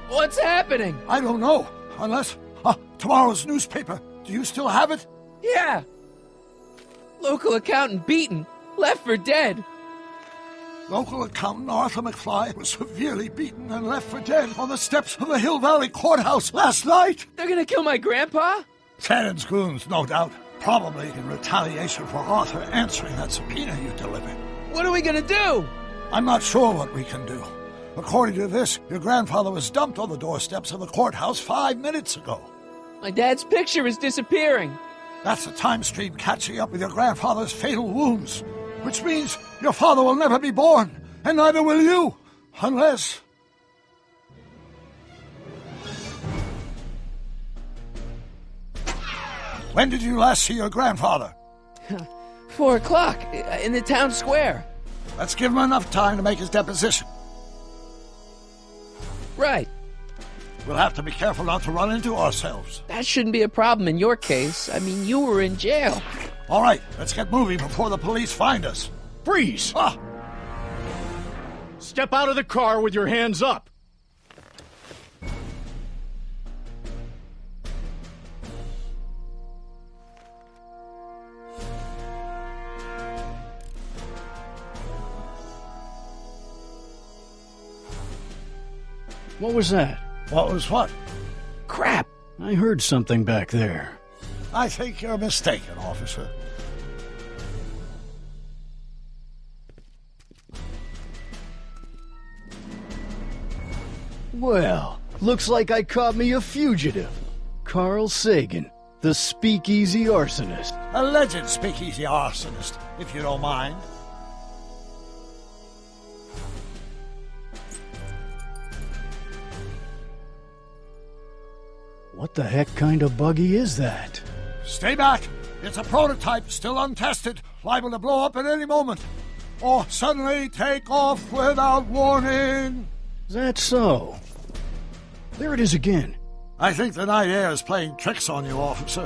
What's happening? I don't know. Unless... tomorrow's newspaper. Do you still have it? Yeah. Local accountant beaten. Left for dead. Local accountant Arthur McFly was severely beaten and left for dead on the steps of the Hill Valley Courthouse last night. They're gonna kill my grandpa? Tannen's goons, no doubt. Probably in retaliation for Arthur answering that subpoena you delivered. What are we gonna do? I'm not sure what we can do. According to this, your grandfather was dumped on the doorsteps of the courthouse 5 minutes ago. My dad's picture is disappearing. That's the time stream catching up with your grandfather's fatal wounds. Which means your father will never be born, and neither will you, unless... When did you last see your grandfather? 4 o'clock, in the town square. Let's give him enough time to make his deposition. Right. We'll have to be careful not to run into ourselves. That shouldn't be a problem in your case. I mean, you were in jail. All right, let's get moving before the police find us. Freeze! Step out of the car with your hands up. What was that? What was what? Crap! I heard something back there. I think you're mistaken, officer. Well, looks like I caught me a fugitive. Carl Sagan, the speakeasy arsonist. Alleged speakeasy arsonist, if you don't mind. What the heck kind of buggy is that? Stay back. It's a prototype, still untested, liable to blow up at any moment. Or suddenly take off without warning. Is that so? There it is again. I think the night air is playing tricks on you, officer.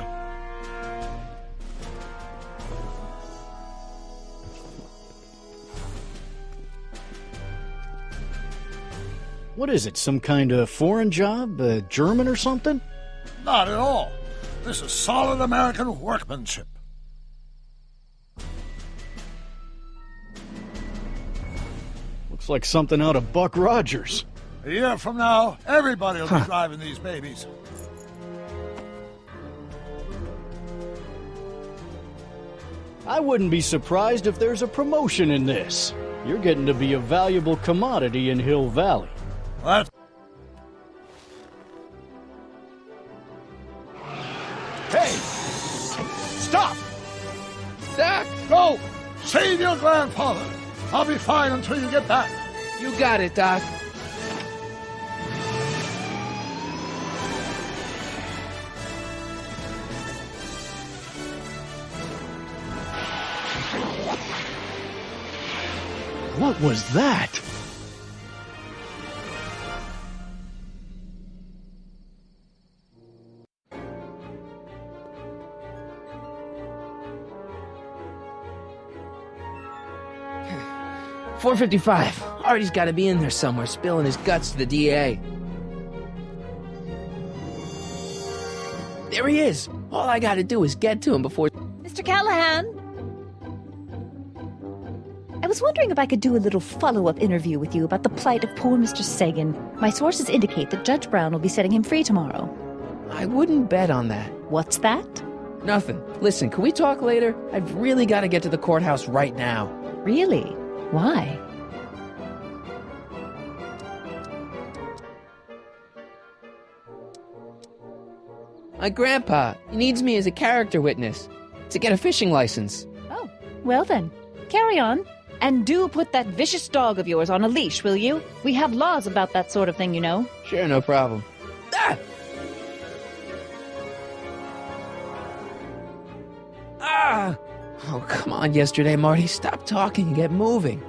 What is it, some kind of foreign job? German or something? Not at all. This is solid American workmanship. Looks like something out of Buck Rogers. A year from now, everybody will be driving these babies. I wouldn't be surprised if there's a promotion in this. You're getting to be a valuable commodity in Hill Valley. What? Hey! Stop! Doc! Go! Save your grandfather! I'll be fine until you get back. You got it, Doc. What was that? .455. Artie's got to be in there somewhere, spilling his guts to the DA. There he is. All I gotta do is get to him before... Mr. Callahan? I was wondering if I could do a little follow-up interview with you about the plight of poor Mr. Sagan. My sources indicate that Judge Brown will be setting him free tomorrow. I wouldn't bet on that. What's that? Nothing. Listen, can we talk later? I've really gotta get to the courthouse right now. Really? Why? My grandpa, he needs me as a character witness to get a fishing license. Oh, well then, carry on. And do put that vicious dog of yours on a leash, will you? We have laws about that sort of thing, you know. Sure, no problem. Ah! Ah! Oh, come on, yesterday, Marty. Stop talking and get moving.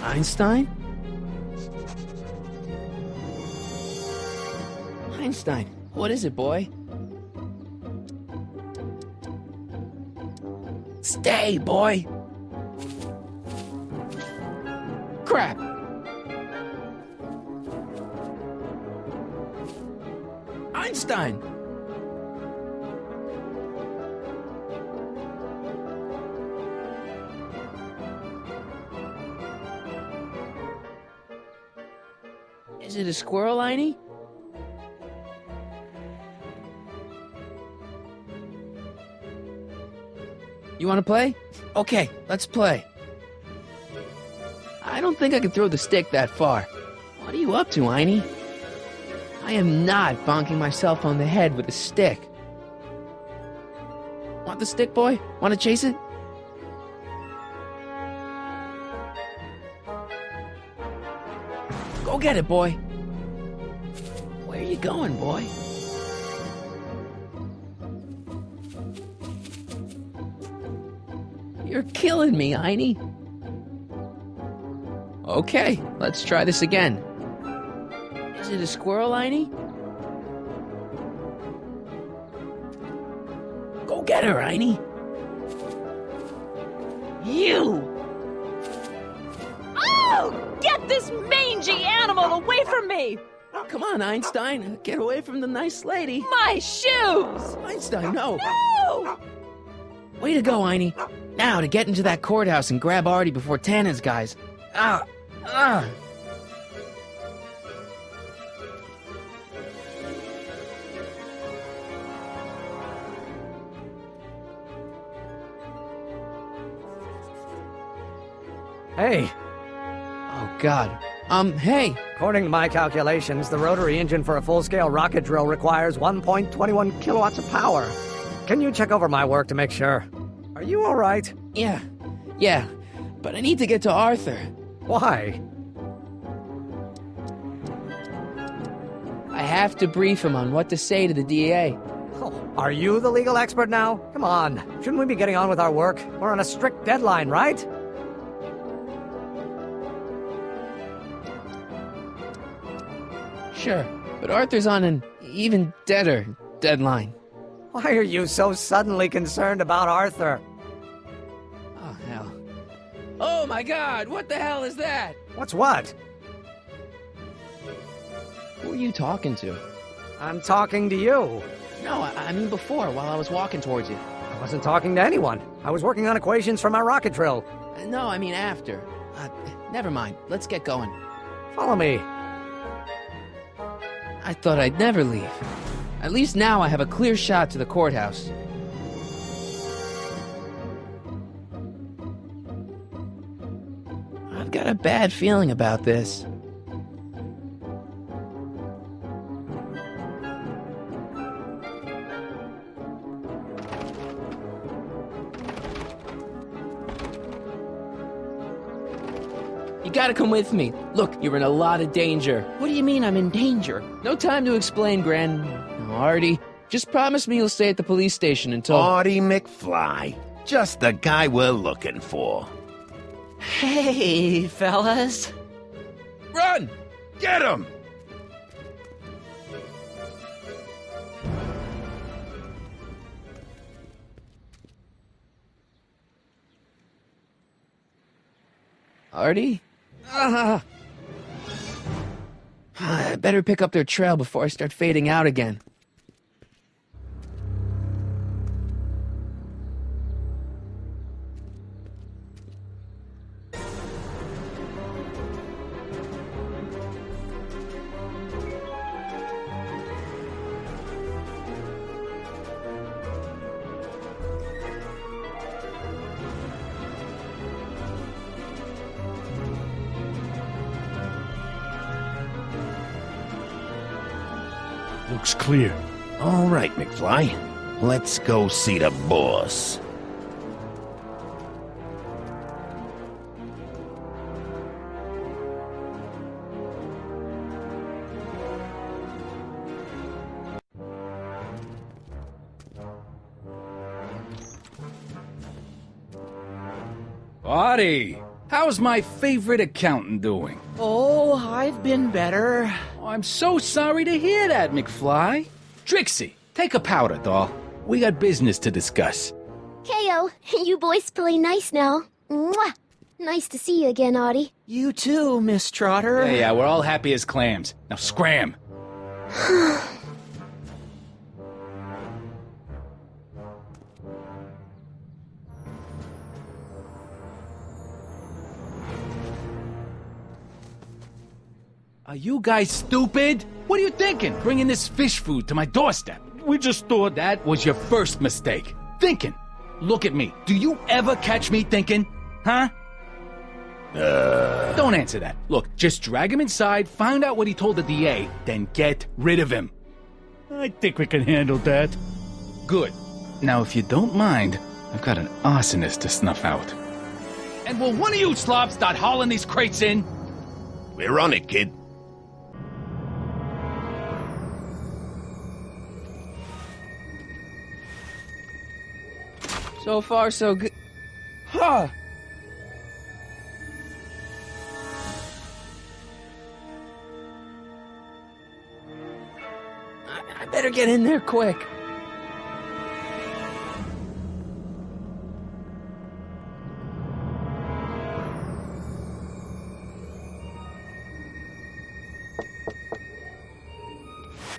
Einstein? Einstein, what is it, boy? Stay, boy! Crap! Einstein! Is it a squirrel, Einie? You want to play? Okay, let's play. I don't think I can throw the stick that far. What are you up to, Einie? I am not bonking myself on the head with a stick. Want the stick, boy? Want to chase it? Go get it, boy. Where are you going, boy? You're killing me, Einie. Okay, let's try this again. Is it a squirrel, Einie? Go get her, Einie. You! Oh! Get this mangy animal away from me! Come on, Einstein. Get away from the nice lady. My shoes! Einstein, no. No! Way to go, Einie. Now to get into that courthouse and grab Artie before Tannen's guys. Ah! Ah! Hey, Oh, God. Hey! according to my calculations, the rotary engine for a full-scale rocket drill requires 1.21 kilowatts of power. Can you check over my work to make sure? Are you all right? Yeah. But I need to get to Arthur. Why? I have to brief him on what to say to the DA. Oh, are you the legal expert now? Come on, shouldn't we be getting on with our work? We're on a strict deadline, right? Sure, but Arthur's on an even deader deadline. Why are you so suddenly concerned about Arthur? Oh, hell. Oh, my God! What the hell is that? What's what? Who are you talking to? I'm talking to you. No, I mean before, while I was walking towards you. I wasn't talking to anyone. I was working on equations for my rocket drill. No, I mean after. Never mind. Let's get going. Follow me. I thought I'd never leave. At least now I have a clear shot to the courthouse. I've got a bad feeling about this. You gotta come with me. Look, you're in a lot of danger. What do you mean I'm in danger? No time to explain, Gran. No, Artie, just promise me you'll stay at the police station until... Artie McFly. Just the guy we're looking for. Hey, fellas. Run! Get him! Artie? I better pick up their trail before I start fading out again. Looks clear. All right, McFly. Let's go see the boss. Audie, how's my favorite accountant doing? Oh, I've been better. Oh, I'm so sorry to hear that, McFly. Trixie, take a powder, doll. We got business to discuss. KO, you boys play nice now. Mwah! Nice to see you again, Audie. You too, Miss Trotter. Yeah, we're all happy as clams. Now scram. Are you guys stupid? What are you thinking, bringing this fish food to my doorstep? We just thought that was your first mistake. Thinking. Look at me. Do you ever catch me thinking? Huh? Don't answer that. Look, just drag him inside, find out what he told the DA, then get rid of him. I think we can handle that. Good. Now, if you don't mind, I've got an arsonist to snuff out. And will one of you slobs start hauling these crates in? We're on it, kid. So far, so good. Huh. I better get in there quick.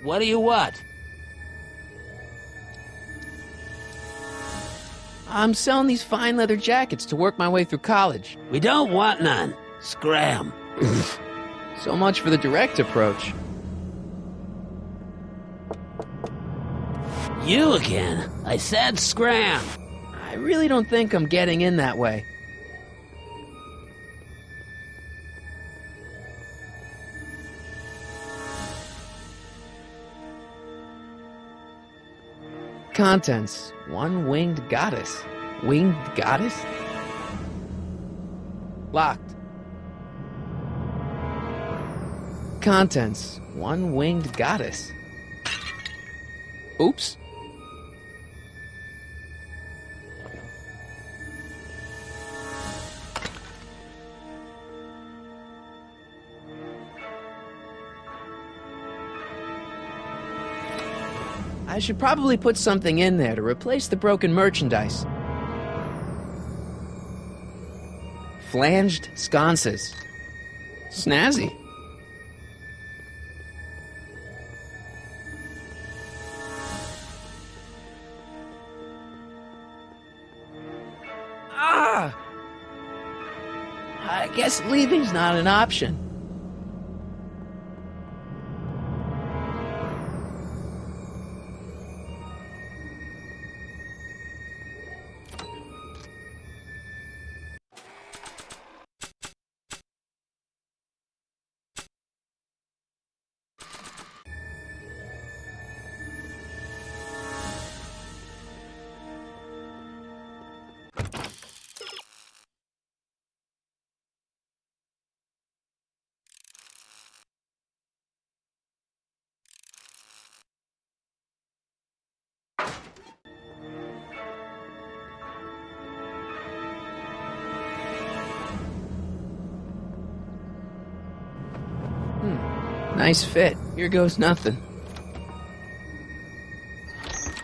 What do you want? I'm selling these fine leather jackets to work my way through college. We don't want none. Scram. So much for the direct approach. You again. I said scram. I really don't think I'm getting in that way. Contents. One winged goddess. Winged goddess? Locked. Contents. One winged goddess. Oops. I should probably put something in there to replace the broken merchandise. Flanged sconces. Snazzy. Ah! I guess leaving's not an option. Nice fit. Here goes nothing.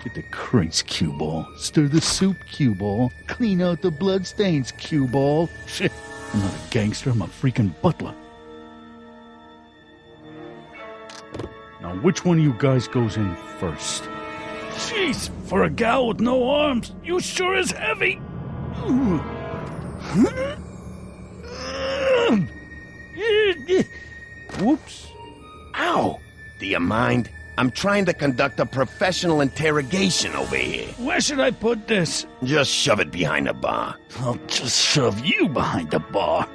Get the crates, cue ball. Stir the soup, cue ball. Clean out the bloodstains, cue ball. Shit, I'm not a gangster, I'm a freaking butler. which one of you guys goes in first? Jeez, for a gal with no arms, you sure is heavy. Whoops. Ow! Do you mind? I'm trying to conduct a professional interrogation over here. Where should I put this? Just shove it behind the bar. I'll just shove you behind the bar.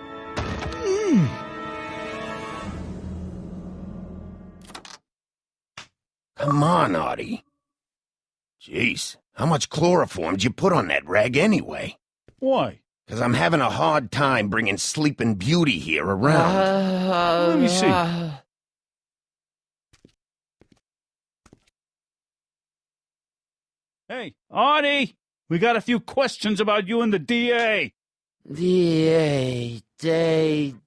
Come on, Artie. Jeez, how much chloroform did you put on that rag anyway? Why? Because I'm having a hard time bringing Sleeping Beauty here around. Let me see. Hey, Artie! We got a few questions about you and the DA. D-A, D-D-D?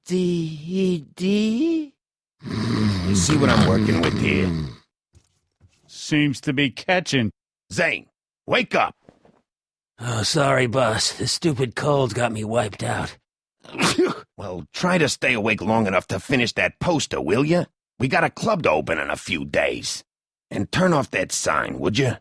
You see what I'm working with here? Seems to be catching. Zane, wake up! Oh, sorry, boss. The stupid cold's got me wiped out. Well, try to stay awake long enough to finish that poster, will you? We got a club to open in a few days. And turn off that sign, would you?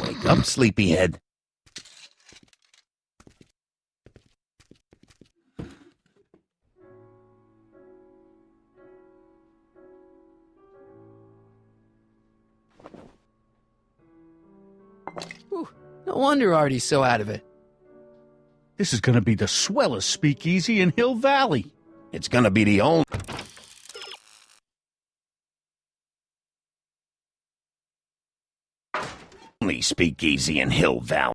Wake up, sleepyhead. Whew, no wonder Artie's so out of it. This is gonna be the swellest speakeasy in Hill Valley. It's gonna be the only speakeasy in Hill Valley.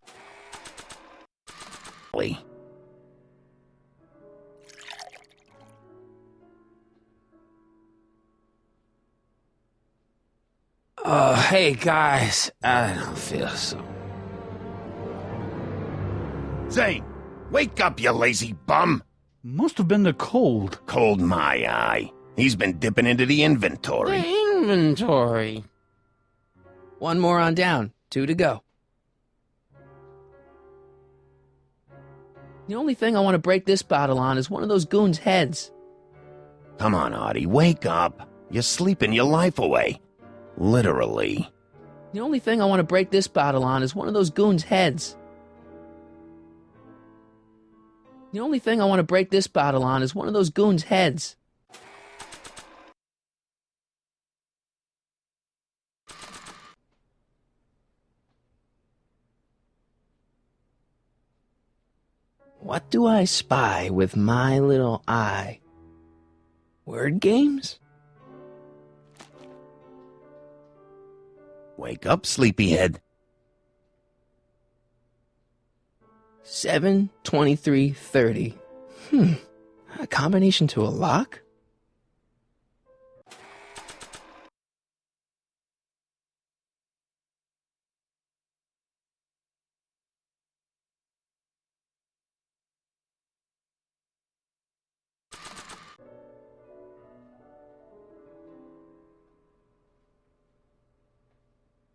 Oh, hey, guys. I don't feel so... Zane, wake up, you lazy bum! Must have been the cold. Cold my eye. He's been dipping into the inventory. Inventory. One more on down. 2 to go. The only thing I want to break this bottle on is one of those goons' heads. Come on, Artie, wake up. You're sleeping your life away. Literally. The only thing I want to break this bottle on is one of those goons' heads. The only thing I want to break this bottle on is one of those goons' heads. What do I spy with my little eye? Word games? Wake up, sleepyhead. 7-23-30. A combination to a lock?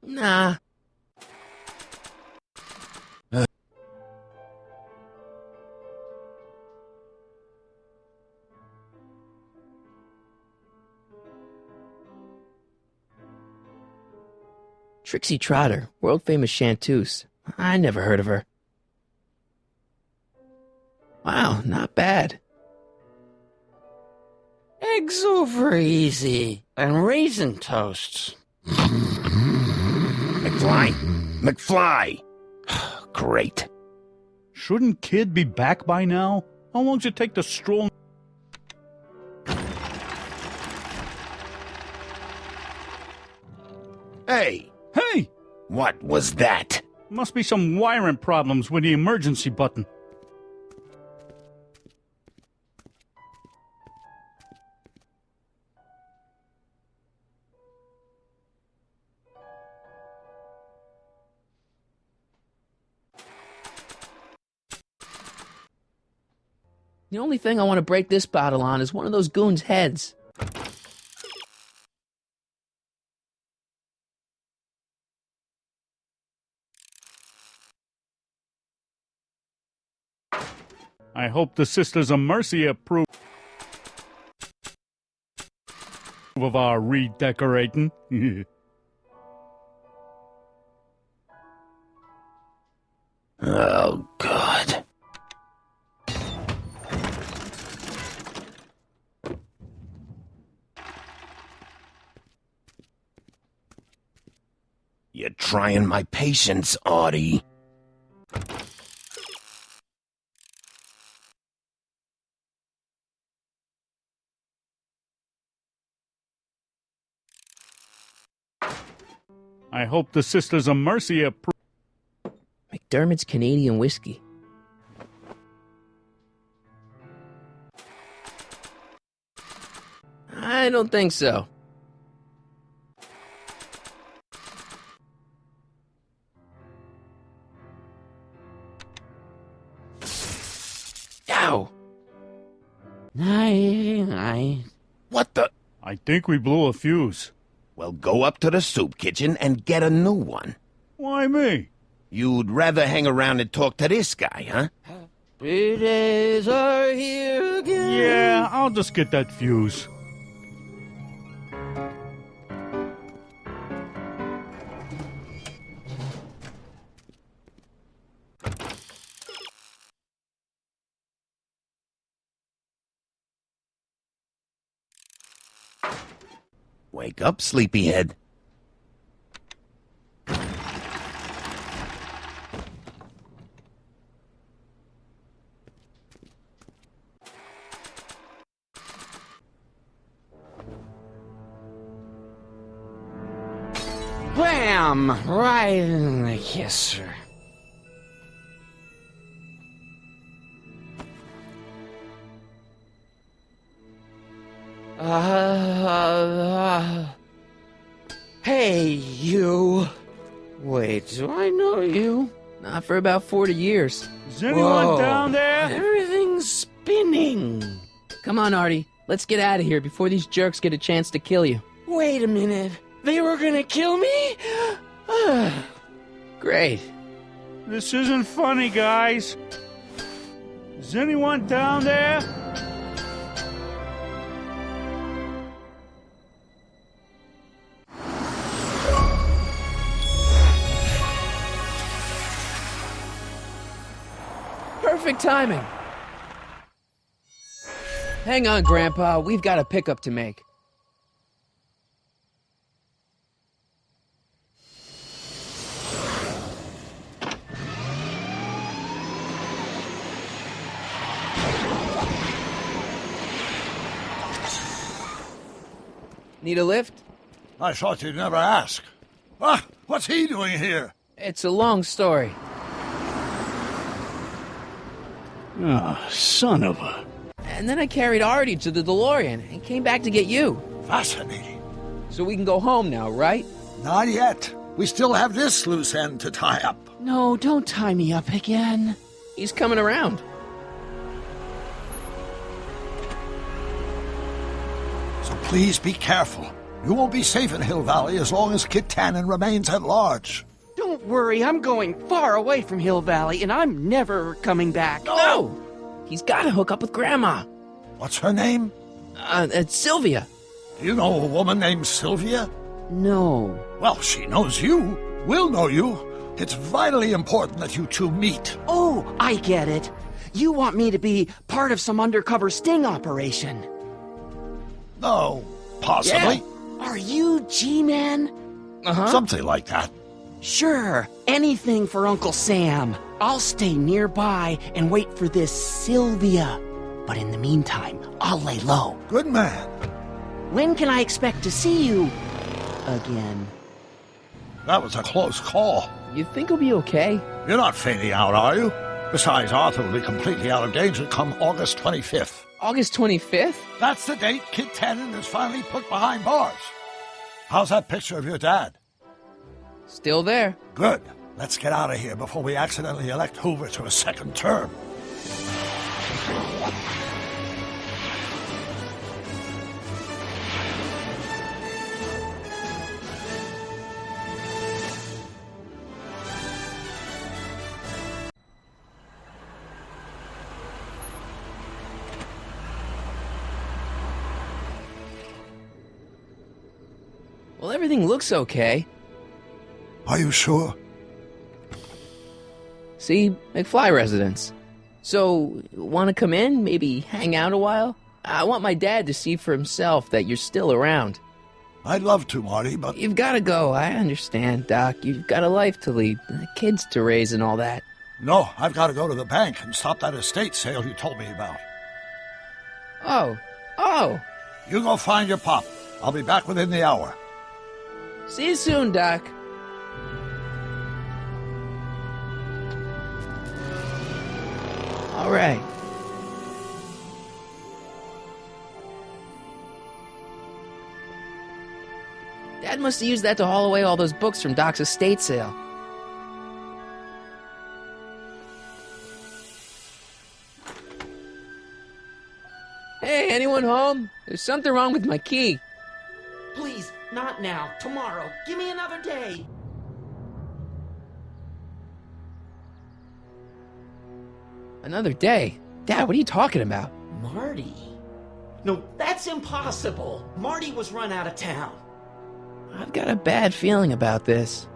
Nah. Trixie Trotter, world-famous chanteuse. I never heard of her. Wow, not bad. Eggs over easy. And raisin toasts. McFly? McFly! Great. Shouldn't Kid be back by now? How long does it take to stroll? Hey! Hey! What was that? Must be some wiring problems with the emergency button. The only thing I want to break this bottle on is one of those goons' heads. I hope the Sisters of Mercy approve of our redecorating. Oh, God. You're trying my patience, Artie. I hope the Sisters of Mercy approve. McDermott's Canadian whiskey. I don't think so. Ow! What the? I think we blew a fuse. Well, go up to the soup kitchen and get a new one. Why me? You'd rather hang around and talk to this guy, huh? Happy days are here again. Yeah, I'll just get that fuse. Wake up, sleepyhead. Bam! Right in the kisser. Hey, you. Wait, do I know you? Not for about 40 years. Is anyone Whoa. down there? Everything's spinning. Come on, Artie. Let's get out of here before these jerks get a chance to kill you. Wait a minute. They were gonna kill me? Great. This isn't funny, guys. Is anyone down there? Perfect timing. Hang on, Grandpa. We've got a pickup to make. Need a lift? I thought you'd never ask. Ah, what's he doing here? It's a long story. Ah, son of a... And then I carried Artie to the DeLorean and came back to get you. Fascinating. So we can go home now, right? Not yet. We still have this loose end to tie up. No, don't tie me up again. He's coming around. So please be careful. You won't be safe in Hill Valley as long as Kit Tannen remains at large. Don't worry, I'm going far away from Hill Valley, and I'm never coming back. No! He's got to hook up with Grandma. What's her name? It's Sylvia. Do you know a woman named Sylvia? No. Well, she knows you. We'll know you. It's vitally important that you two meet. Oh, I get it. You want me to be part of some undercover sting operation. No, possibly. Are you G-Man? Uh-huh. Something like that. Sure, anything for Uncle Sam. I'll stay nearby and wait for this Sylvia. But in the meantime, I'll lay low. Good man. When can I expect to see you again? That was a close call. You think he'll be okay? You're not fading out, are you? Besides, Arthur will be completely out of danger come August 25th. August 25th? That's the date Kit Tannen is finally put behind bars. How's that picture of your dad? Still there. Good. Let's get out of here before we accidentally elect Hoover to a second term. Well, everything looks okay. Are you sure? See, McFly residence. So, want to come in? Maybe hang out a while? I want my dad to see for himself that you're still around. I'd love to, Marty, but... You've got to go. I understand, Doc. You've got a life to lead, kids to raise and all that. No, I've got to go to the bank and stop that estate sale you told me about. Oh. You go find your pop. I'll be back within the hour. See you soon, Doc. All right. Dad must have used that to haul away all those books from Doc's estate sale. Hey, anyone home? There's something wrong with my key. Please, not now. Tomorrow. Give me another day. Another day? Dad, what are you talking about? Marty? No, that's impossible. Marty was run out of town. I've got a bad feeling about this.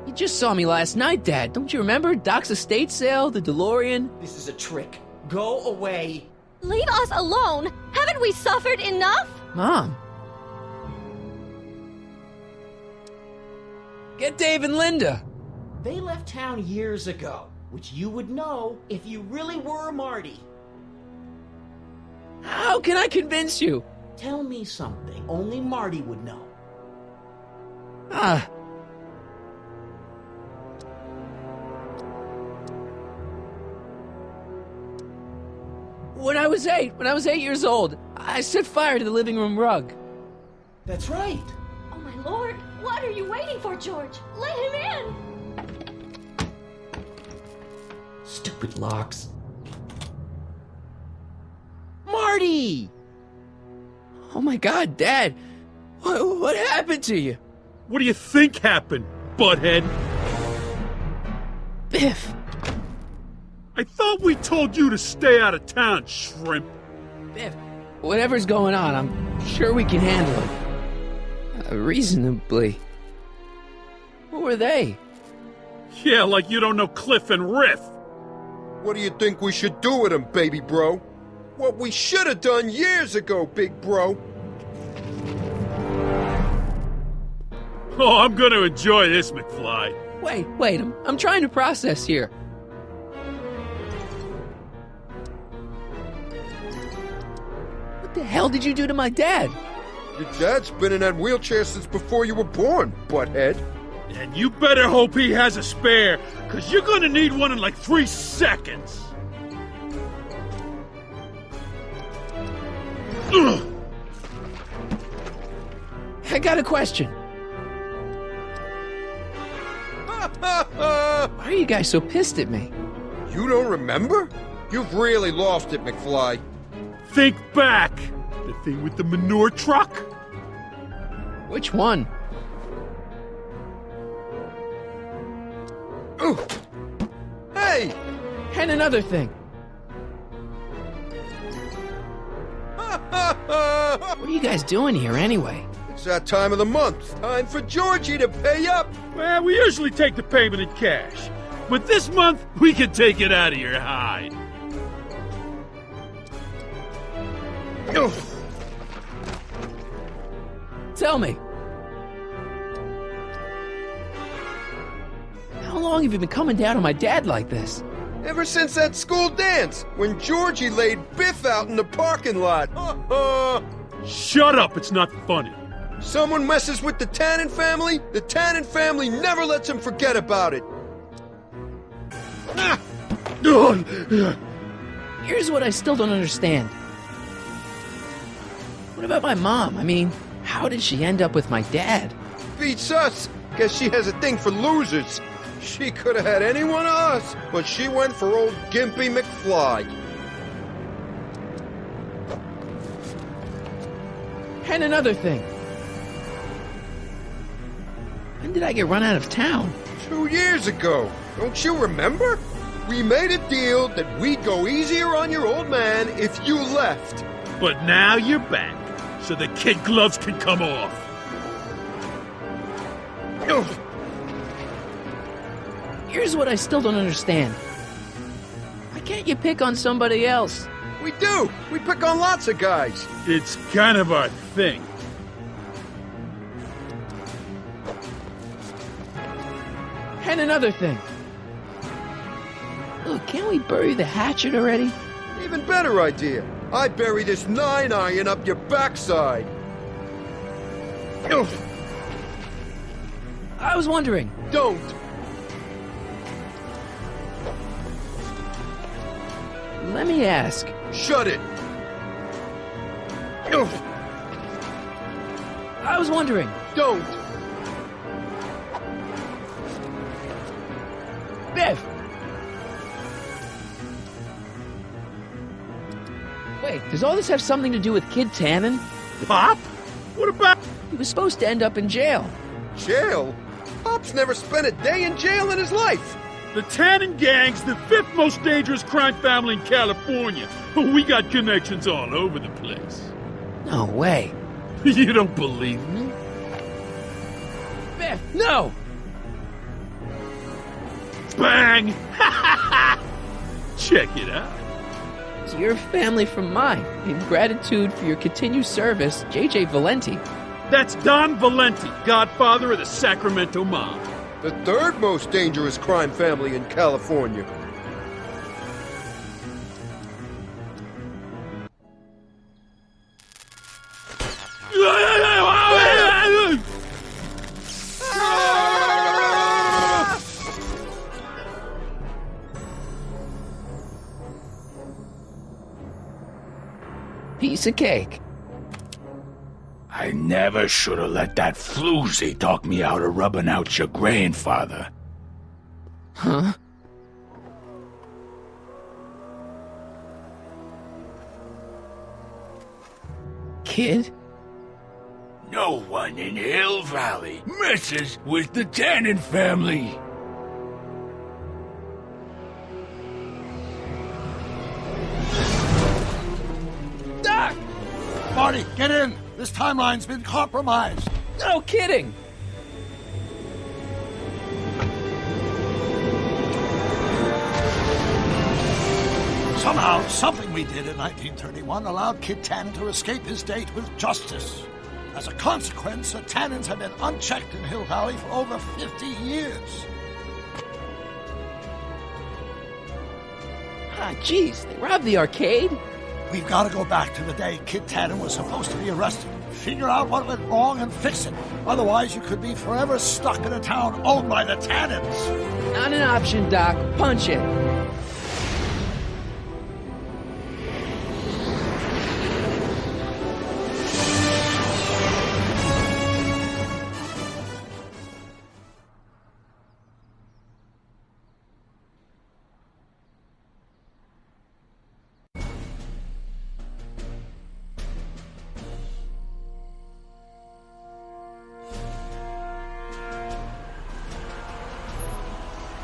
You just saw me last night, Dad. Don't you remember? Doc's estate sale, the DeLorean. This is a trick. Go away. Leave us alone! Haven't we suffered enough? Mom. Get Dave and Linda. They left town years ago, which you would know if you really were Marty. How can I convince you? Tell me something only Marty would know. When I was 8 years old, I set fire to the living room rug. That's right. Oh my lord, what are you waiting for, George? Let him in! Stupid locks. Marty! Oh my God, Dad. What happened to you? What do you think happened, butthead? Biff. I thought we told you to stay out of town, shrimp. Biff, whatever's going on, I'm sure we can handle it. Reasonably. Who were they? Yeah, like you don't know Cliff and Riff. What do you think we should do with him, baby bro? What we should have done years ago, big bro. Oh, I'm gonna enjoy this, McFly. Wait, I'm trying to process here. What the hell did you do to my dad? Your dad's been in that wheelchair since before you were born, butthead. And you better hope he has a spare, because you're gonna need one in like 3 seconds. Ugh. I got a question. Why are you guys so pissed at me? You don't remember? You've really lost it, McFly. Think back. The thing with the manure truck? Which one? Ooh. Hey! And another thing. What are you guys doing here anyway? It's that time of the month. Time for Georgie to pay up. Well, we usually take the payment in cash. But this month, we can take it out of your hide. Tell me. How long have you been coming down on my dad like this? Ever since that school dance, when Georgie laid Biff out in the parking lot. Shut up, it's not funny. Someone messes with the Tannen family never lets him forget about it. Here's what I still don't understand. What about my mom? I mean, how did she end up with my dad? Beats us. Guess she has a thing for losers. She could have had any one of us, but she went for old Gimpy McFly. And another thing. When did I get run out of town? 2 years ago. Don't you remember? We made a deal that we'd go easier on your old man if you left. But now you're back, so the kid gloves can come off. Here's what I still don't understand. Why can't you pick on somebody else? We do! We pick on lots of guys! It's kind of our thing. And another thing. Look, can't we bury the hatchet already? Even better idea. I bury this 9-iron up your backside. I was wondering. Don't! Let me ask. Shut it! I was wondering. Don't! Biff! Wait, does all this have something to do with Kid Tannen? Pop? What about... He was supposed to end up in jail. Jail? Pop's never spent a day in jail in his life! The Tannen gang's the 5th most dangerous crime family in California. We got connections all over the place. No way. You don't believe me? Biff, no! Bang! Check it out. It's your family from mine. In gratitude for your continued service, J.J. Valenti. That's Don Valenti, godfather of the Sacramento mob. The 3rd most dangerous crime family in California. Piece of cake. I never should have let that floozy talk me out of rubbing out your grandfather. Huh? Kid? No one in Hill Valley messes with the Tannen family. Doc! Marty, get in! This timeline's been compromised. No kidding! Somehow, something we did in 1931 allowed Kid Tannen to escape his date with justice. As a consequence, the Tannens have been unchecked in Hill Valley for over 50 years. Ah, jeez, they robbed the arcade? We've got to go back to the day Kid Tannen was supposed to be arrested. Figure out what went wrong and fix it. Otherwise, you could be forever stuck in a town owned by the Tannens. Not an option, Doc. Punch it.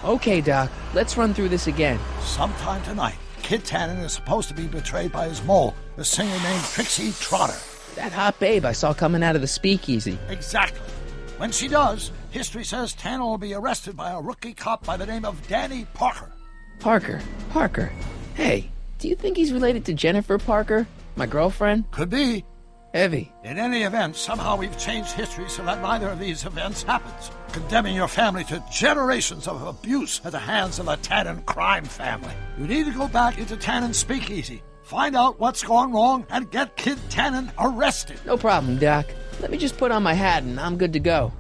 Okay, Doc, let's run through this again. Sometime tonight, Kid Tannen is supposed to be betrayed by his mole, a singer named Trixie Trotter. That hot babe I saw coming out of the speakeasy. Exactly. When she does, history says Tannen will be arrested by a rookie cop by the name of Danny Parker. Parker. Hey, do you think he's related to Jennifer Parker, my girlfriend? Could be. Heavy. In any event, somehow we've changed history so that neither of these events happens, condemning your family to generations of abuse at the hands of the Tannen crime family. You need to go back into Tannen's speakeasy, find out what's gone wrong, and get Kid Tannen arrested. No problem, Doc. Let me just put on my hat and I'm good to go.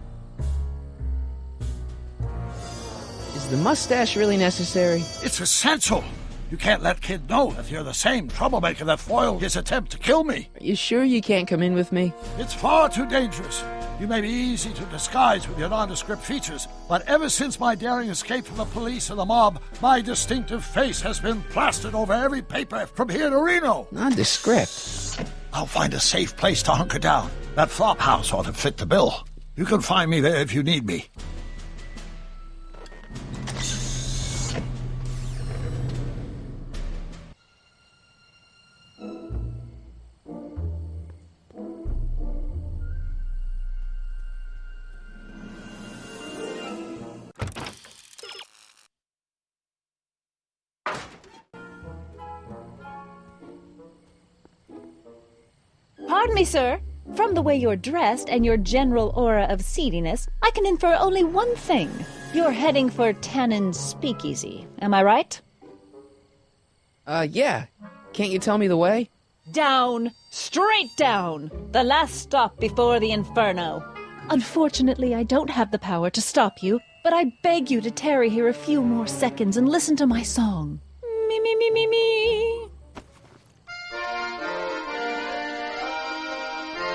Is the mustache really necessary? It's essential. You can't let Kid know that you're the same troublemaker that foiled his attempt to kill me. Are you sure you can't come in with me? It's far too dangerous. You may be easy to disguise with your nondescript features, but ever since my daring escape from the police and the mob, my distinctive face has been plastered over every paper from here to Reno. Nondescript? I'll find a safe place to hunker down. That flop house ought to fit the bill. You can find me there if you need me. Pardon me, sir. From the way you're dressed and your general aura of seediness, I can infer only one thing. You're heading for Tannen's Speakeasy. Am I right? Yeah. Can't you tell me the way? Down. Straight down. The last stop before the Inferno. Unfortunately, I don't have the power to stop you, but I beg you to tarry here a few more seconds and listen to my song. Me, me, me, me, me.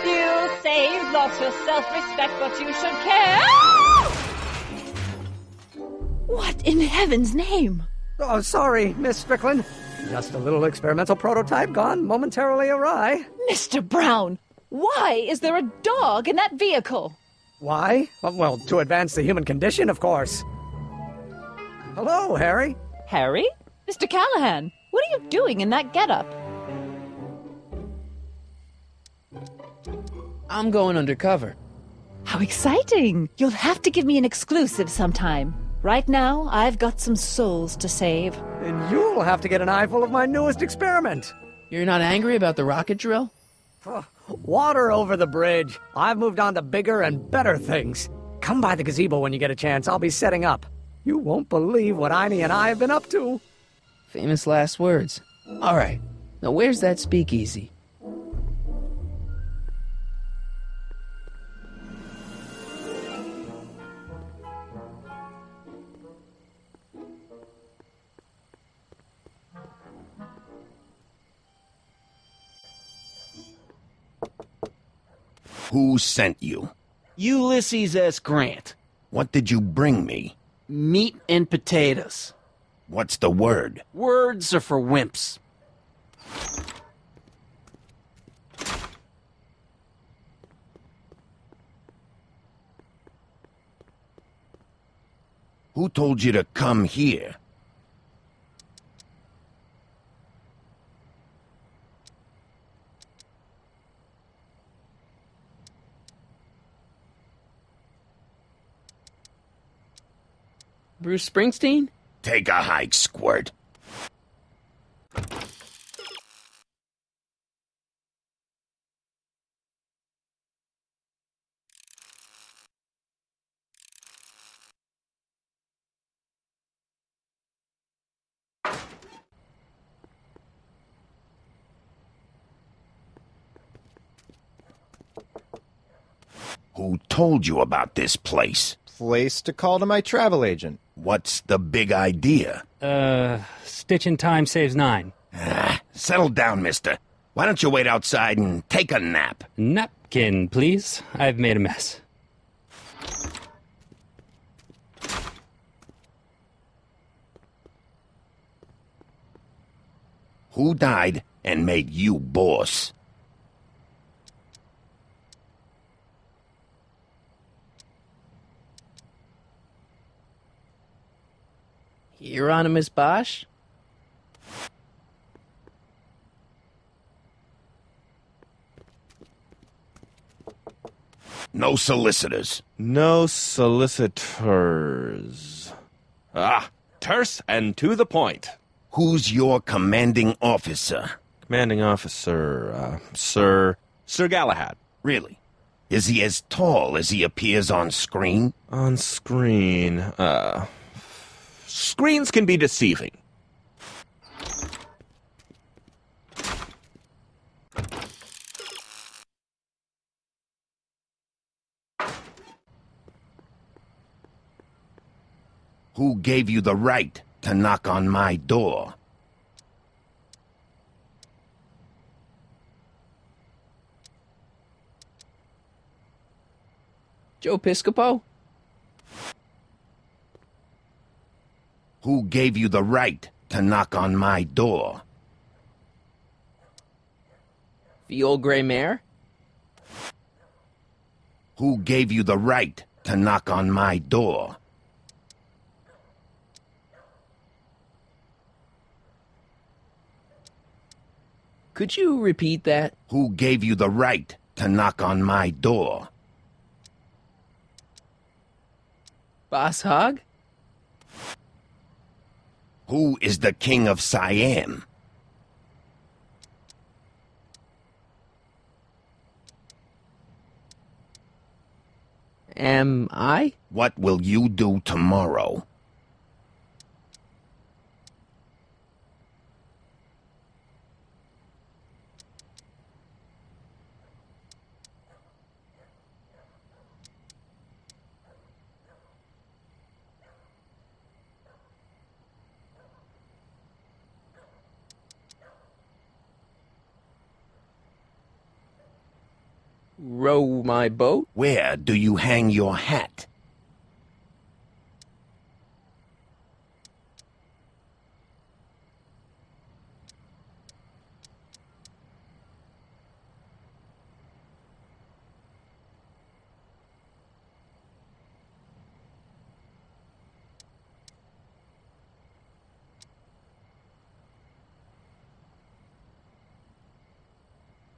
You say you've lost your self-respect, but you should care. What in heaven's name? Oh, sorry, Miss Strickland. Just a little experimental prototype gone momentarily awry. Mr. Brown, why is there a dog in that vehicle? Why? Well, to advance the human condition, of course. Hello, Harry. Harry? Mr. Callahan, what are you doing in that getup? I'm going undercover. How exciting! You'll have to give me an exclusive sometime. Right now, I've got some souls to save. And you'll have to get an eyeful of my newest experiment. You're not angry about the rocket drill? Water over the bridge. I've moved on to bigger and better things. Come by the gazebo when you get a chance. I'll be setting up. You won't believe what Einie and I have been up to. Famous last words. All right. Now where's that speakeasy? Who sent you? Ulysses S. Grant. What did you bring me? Meat and potatoes. What's the word? Words are for wimps. Who told you to come here? Bruce Springsteen? Take a hike, Squirt. Who told you about this place? Place to call to my travel agent. What's the big idea? Stitch in time saves 9. Settle down, mister. Why don't you wait outside and take a nap? Napkin, please. I've made a mess. Who died and made you boss? Hieronymus Bosch? No solicitors. No solicitors. Terse and to the point. Who's your commanding officer? Commanding officer, Sir Galahad. Really? Is he as tall as he appears on screen? On screen, screens can be deceiving. Who gave you the right to knock on my door? Joe Piscopo? Who gave you the right to knock on my door? The old gray mare? Who gave you the right to knock on my door? Could you repeat that? Who gave you the right to knock on my door? Boss Hogg? Who is the king of Siam? Am I? What will you do tomorrow? Row my boat? Where do you hang your hat?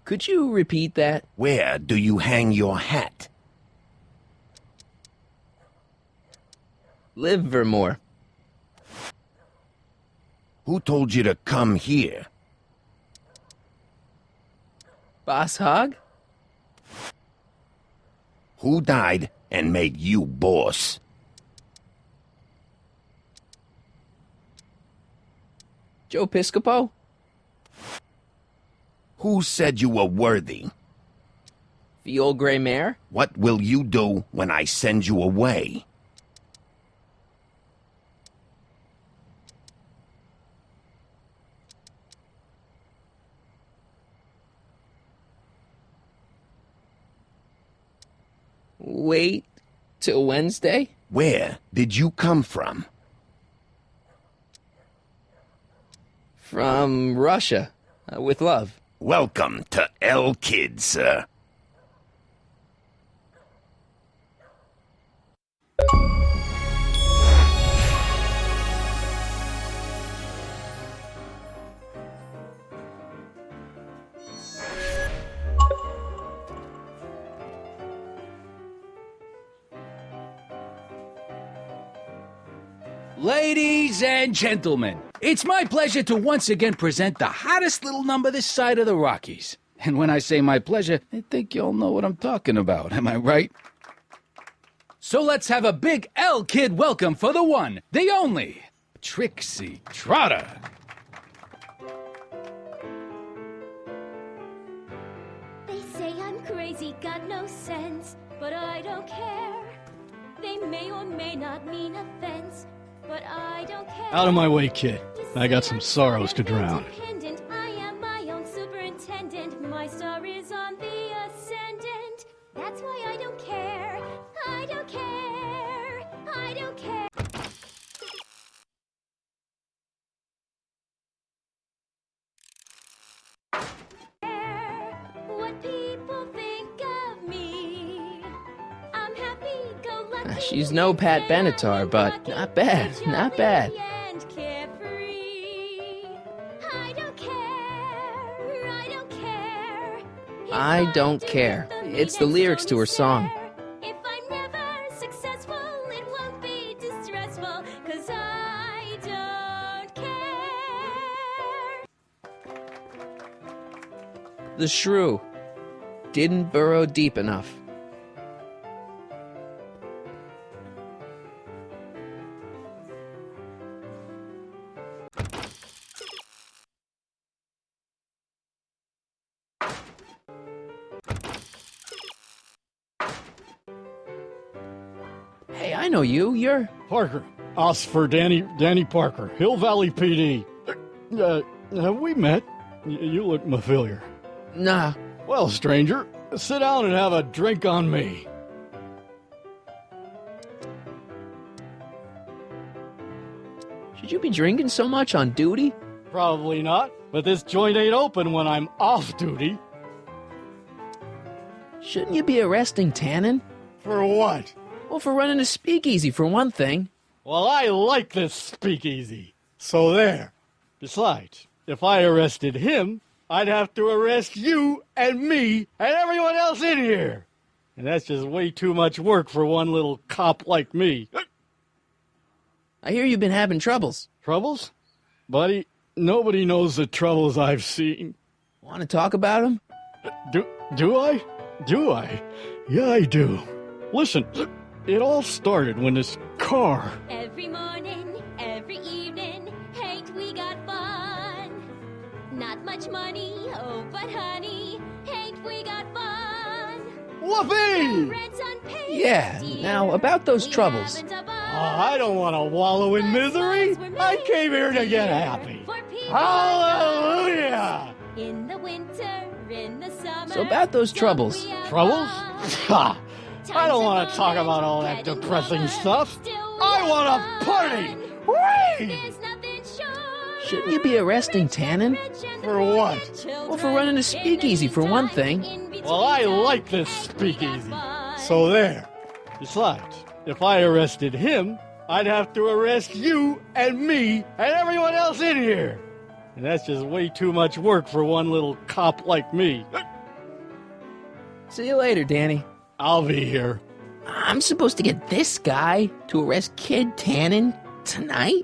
Could you repeat that? Where do you hang your hat? Livermore. Who told you to come here? Boss Hog? Who died and made you boss? Joe Piscopo? Who said you were worthy? The old gray mare? What will you do when I send you away? Wait till Wednesday? Where did you come from? From Russia. With love. Welcome to El Kid, sir. Ladies and gentlemen, it's my pleasure to once again present the hottest little number this side of the Rockies. And when I say my pleasure, I think you'll know what I'm talking about, am I right? So let's have a big El Kid welcome for the one, the only, Trixie Trotter. They say I'm crazy, got no sense, but I don't care. They may or may not mean offense, but I don't care. Out of my way, kid. I got some sorrows to drown. I am my own superintendent. My star is on the ascendant. That's why I don't care. I don't care. I don't care. What people think of me. I'm happy, go lucky. She's no Pat Benatar, but not bad, not bad. And carefree. I don't care. I don't care. I don't care. It's the lyrics to her song. If I'm never successful, it won't be distressful, 'cause I don't care. The shrew didn't burrow deep enough. Hey, I know you. You're... Parker. Oscar Danny Parker. Hill Valley PD. Have we met? You look familiar. Nah. Well, stranger, sit down and have a drink on me. Should you be drinking so much on duty? Probably not, but this joint ain't open when I'm off duty. Shouldn't you be arresting Tannen? For what? Well, for running a speakeasy, for one thing. Well, I like this speakeasy. So there. Besides, if I arrested him, I'd have to arrest you and me and everyone else in here. And that's just way too much work for one little cop like me. I hear you've been having troubles. Troubles? Buddy, nobody knows the troubles I've seen. Want to talk about them? Do I? Do I? Yeah, I do. Listen, it all started when this car... Every morning, every evening, ain't we got fun? Not much money, oh, but honey, ain't we got fun? Whoopee! Rent's unpaid. Yeah, now about those troubles. I don't want to wallow in misery. I came here to get happy. Hallelujah! In the winter, in the summer. So about those troubles. Troubles? Ha! I don't want to talk about all that depressing stuff. I want to party! Whee! Shouldn't you be arresting Tannen? For what? Well, for running a speakeasy, for one thing. Well, I like this speakeasy. So there. Besides, if I arrested him, I'd have to arrest you and me and everyone else in here. And that's just way too much work for one little cop like me. See you later, Danny. I'll be here. I'm supposed to get this guy to arrest Kid Tannen tonight?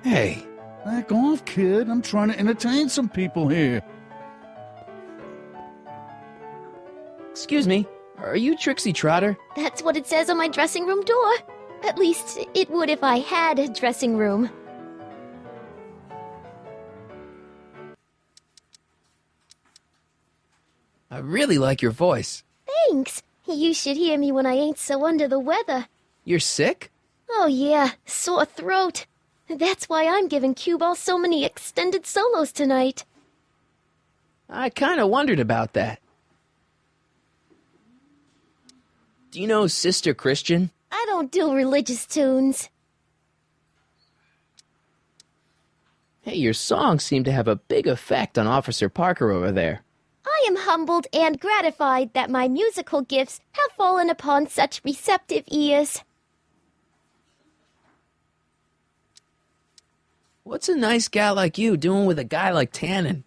Hey. Back off, kid. I'm trying to entertain some people here. Excuse me, are you Trixie Trotter? That's what it says on my dressing room door. At least, it would if I had a dressing room. I really like your voice. Thanks. You should hear me when I ain't so under the weather. You're sick? Oh yeah, sore throat. That's why I'm giving Cue Ball so many extended solos tonight. I kinda wondered about that. Do you know Sister Christian? I don't do religious tunes. Hey, your songs seem to have a big effect on Officer Parker over there. I am humbled and gratified that my musical gifts have fallen upon such receptive ears. What's a nice gal like you doing with a guy like Tannen?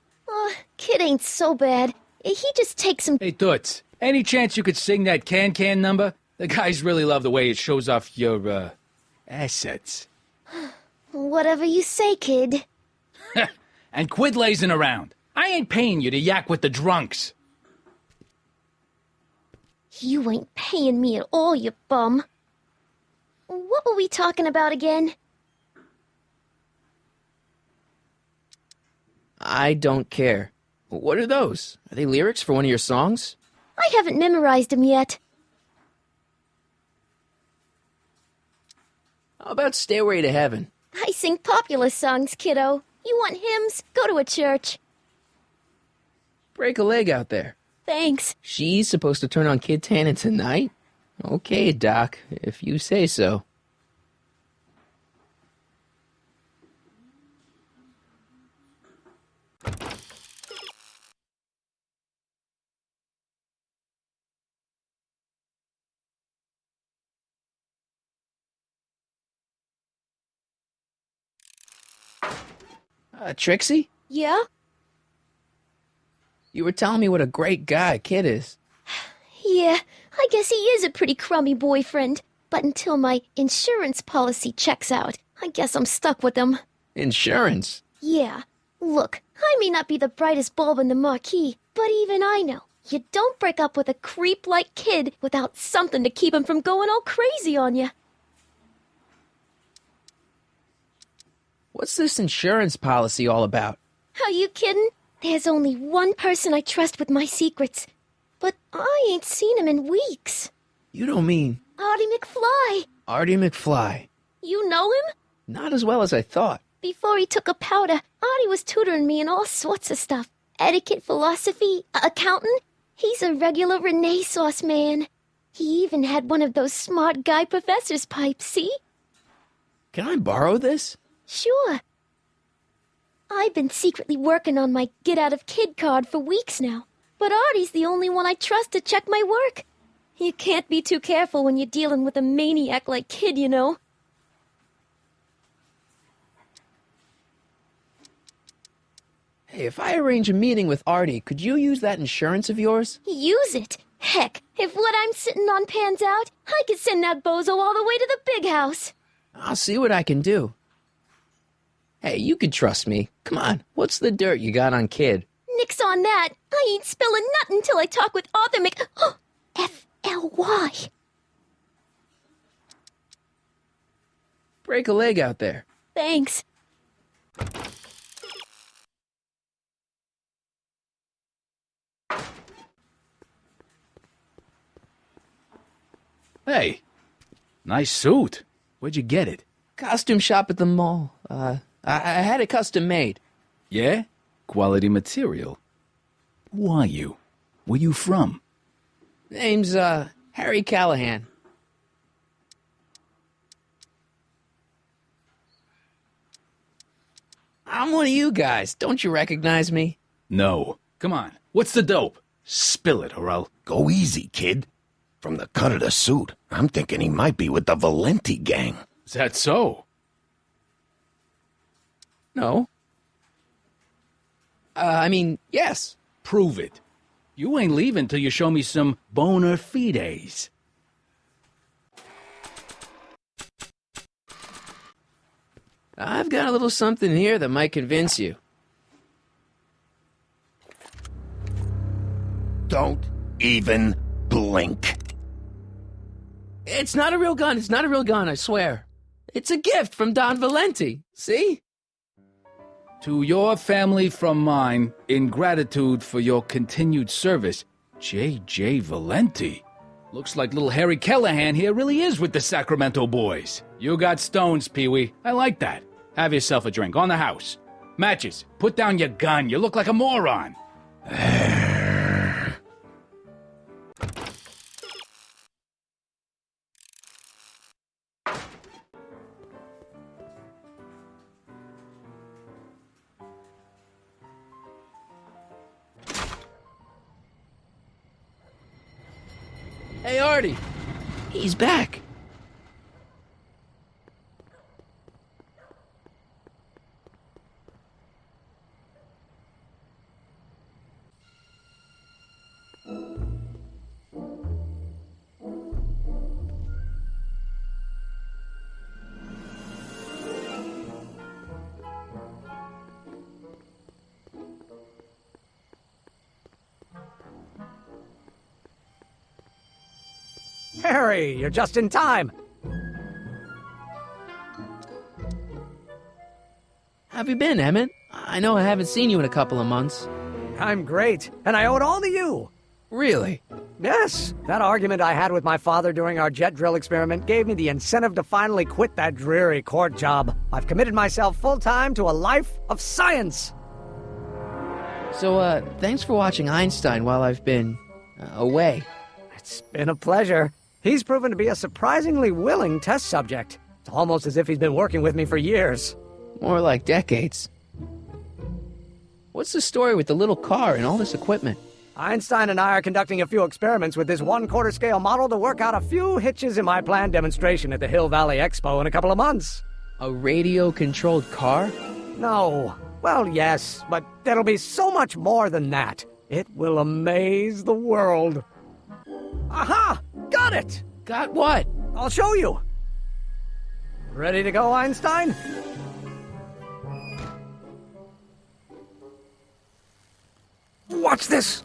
Kid ain't so bad. He just takes some... Hey, Toots, any chance you could sing that can-can number? The guys really love the way it shows off your, assets. Whatever you say, kid. And quit lazing around. I ain't paying you to yak with the drunks. You ain't paying me at all, you bum. What were we talking about again? I don't care. What are those? Are they lyrics for one of your songs? I haven't memorized them yet. How about Stairway to Heaven? I sing popular songs, kiddo. You want hymns? Go to a church. Break a leg out there. Thanks. She's supposed to turn on Kid Tannen tonight? Okay, Doc, if you say so. Trixie? Yeah? You were telling me what a great guy Kid is. Yeah, I guess he is a pretty crummy boyfriend. But until my insurance policy checks out, I guess I'm stuck with him. Insurance? Yeah. Look, I may not be the brightest bulb in the marquee, but even I know you don't break up with a creep like Kid without something to keep him from going all crazy on you. What's this insurance policy all about? Are you kidding? There's only one person I trust with my secrets. But I ain't seen him in weeks. You don't mean... Artie McFly. Artie McFly. You know him? Not as well as I thought. Before he took a powder, Artie was tutoring me in all sorts of stuff. Etiquette, philosophy, accounting. He's a regular Renaissance man. He even had one of those smart guy professor's pipes, see? Can I borrow this? Sure. I've been secretly working on my get-out-of-kid card for weeks now. But Artie's the only one I trust to check my work. You can't be too careful when you're dealing with a maniac like Kid, you know. Hey, if I arrange a meeting with Artie, could you use that insurance of yours? Use it? Heck, if what I'm sitting on pans out, I could send that bozo all the way to the big house. I'll see what I can do. Hey, you can trust me. Come on, what's the dirt you got on Kid? Nix on that. I ain't spilling nothing till I talk with Arthur F-L-Y. Break a leg out there. Thanks. Hey, nice suit. Where'd you get it? Costume shop at the mall. I had it custom made. Yeah? Quality material. Who are you? Where you from? Name's, Harry Callahan. I'm one of you guys. Don't you recognize me? No. Come on. What's the dope? Spill it, or I'll... Go easy, kid. From the cut of the suit, I'm thinking he might be with the Valenti gang. Is that so? No. Yes. Prove it. You ain't leaving till you show me some bona fides. I've got a little something here that might convince you. Don't even blink. It's not a real gun. It's not a real gun, I swear. It's a gift from Don Valenti. See? To your family from mine, in gratitude for your continued service, J.J. Valenti. Looks like little Harry Callahan here really is with the Sacramento boys. You got stones, Pee-wee. I like that. Have yourself a drink on the house. Matches, put down your gun. You look like a moron. Hey, Artie. He's back. Harry, you're just in time. Have you been, Emmett? I know I haven't seen you in a couple of months. I'm great, and I owe it all to you. Really? Yes. That argument I had with my father during our jet drill experiment gave me the incentive to finally quit that dreary court job. I've committed myself full-time to a life of science. So, thanks for watching Einstein while I've been away. It's been a pleasure. He's proven to be a surprisingly willing test subject. It's almost as if he's been working with me for years. More like decades. What's the story with the little car and all this equipment? Einstein and I are conducting a few experiments with this 1/4 scale model to work out a few hitches in my planned demonstration at the Hill Valley Expo in a couple of months. A radio-controlled car? No. Well, yes, but there'll be so much more than that. It will amaze the world. Aha! Got it! Got what? I'll show you. Ready to go, Einstein? Watch this!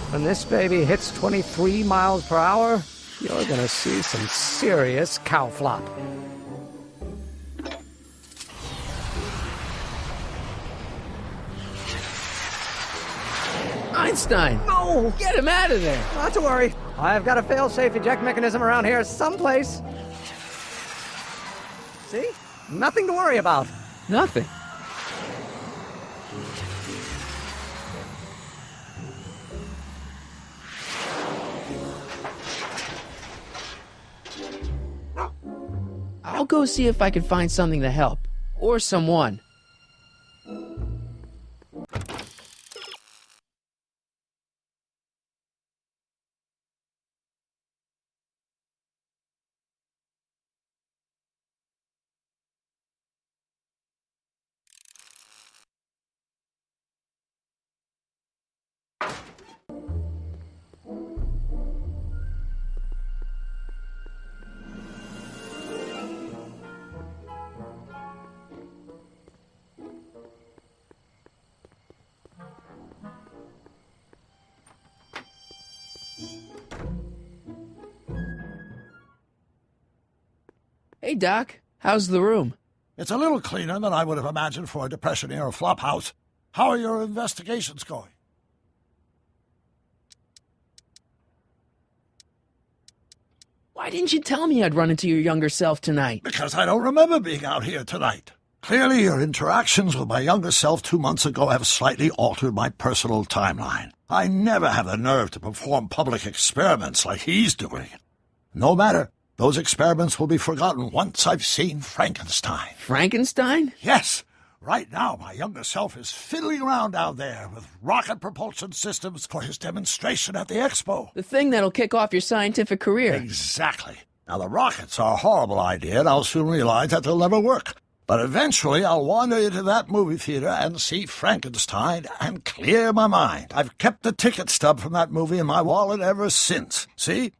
When this baby hits 23 miles per hour, you're gonna see some serious cow flop. Einstein! No! Get him out of there! Not to worry. I've got a fail-safe eject mechanism around here someplace. See? Nothing to worry about. Nothing. I'll go see if I can find something to help. Or someone. Hey, Doc. How's the room? It's a little cleaner than I would have imagined for a Depression-era flophouse. How are your investigations going? Why didn't you tell me I'd run into your younger self tonight? Because I don't remember being out here tonight. Clearly, your interactions with my younger self 2 months ago have slightly altered my personal timeline. I never have the nerve to perform public experiments like he's doing. No matter. Those experiments will be forgotten once I've seen Frankenstein. Frankenstein? Yes. Right now, my younger self is fiddling around down there with rocket propulsion systems for his demonstration at the expo. The thing that'll kick off your scientific career. Exactly. Now, the rockets are a horrible idea, and I'll soon realize that they'll never work. But eventually, I'll wander into that movie theater and see Frankenstein and clear my mind. I've kept the ticket stub from that movie in my wallet ever since. See?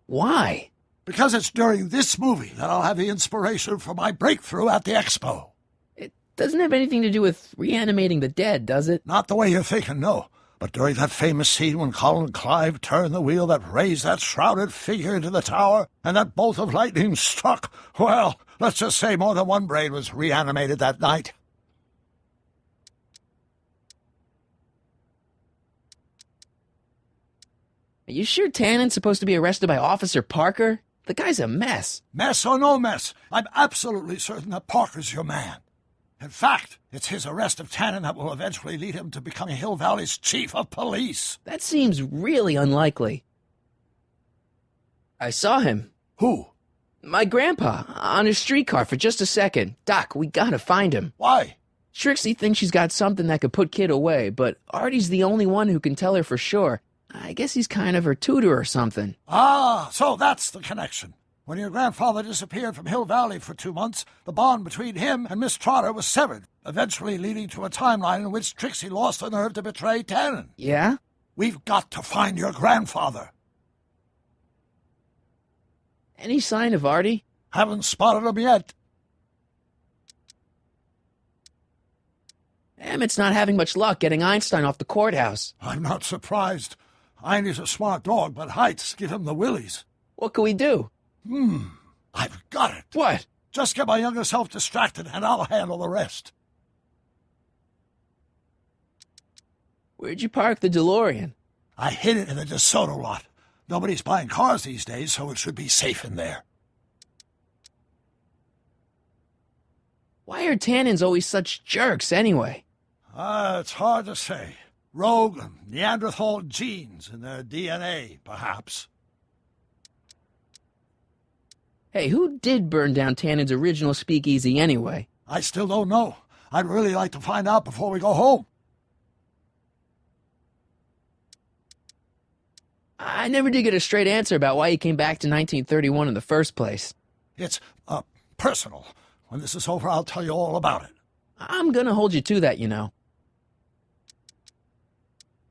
Why? Because it's during this movie that I'll have the inspiration for my breakthrough at the expo. It doesn't have anything to do with reanimating the dead, does it? Not the way you're thinking, no. But during that famous scene when Colin Clive turned the wheel that raised that shrouded figure into the tower, and that bolt of lightning struck, well, let's just say more than one brain was reanimated that night. Are you sure Tannen's supposed to be arrested by Officer Parker? The guy's a mess. Mess or no mess, I'm absolutely certain that Parker's your man. In fact, it's his arrest of Tannen that will eventually lead him to becoming Hill Valley's chief of police. That seems really unlikely. I saw him. Who? My grandpa, on a streetcar for just a second. Doc, we gotta find him. Why? Trixie thinks she's got something that could put Kid away, but Artie's the only one who can tell her for sure. I guess he's kind of her tutor or something. Ah, so that's the connection. When your grandfather disappeared from Hill Valley for 2 months, the bond between him and Miss Trotter was severed, eventually leading to a timeline in which Trixie lost the nerve to betray Tannen. Yeah? We've got to find your grandfather. Any sign of Artie? Haven't spotted him yet. Emmett's not having much luck getting Einstein off the courthouse. I'm not surprised. Einstein's a smart dog, but heights give him the willies. What can we do? I've got it. What? Just get my younger self distracted, and I'll handle the rest. Where'd you park the DeLorean? I hid it in the DeSoto lot. Nobody's buying cars these days, so it should be safe in there. Why are Tannens always such jerks, anyway? It's hard to say. Rogue Neanderthal genes in their DNA, perhaps. Hey, who did burn down Tannen's original speakeasy anyway? I still don't know. I'd really like to find out before we go home. I never did get a straight answer about why he came back to 1931 in the first place. It's, personal. When this is over, I'll tell you all about it. I'm gonna hold you to that, you know.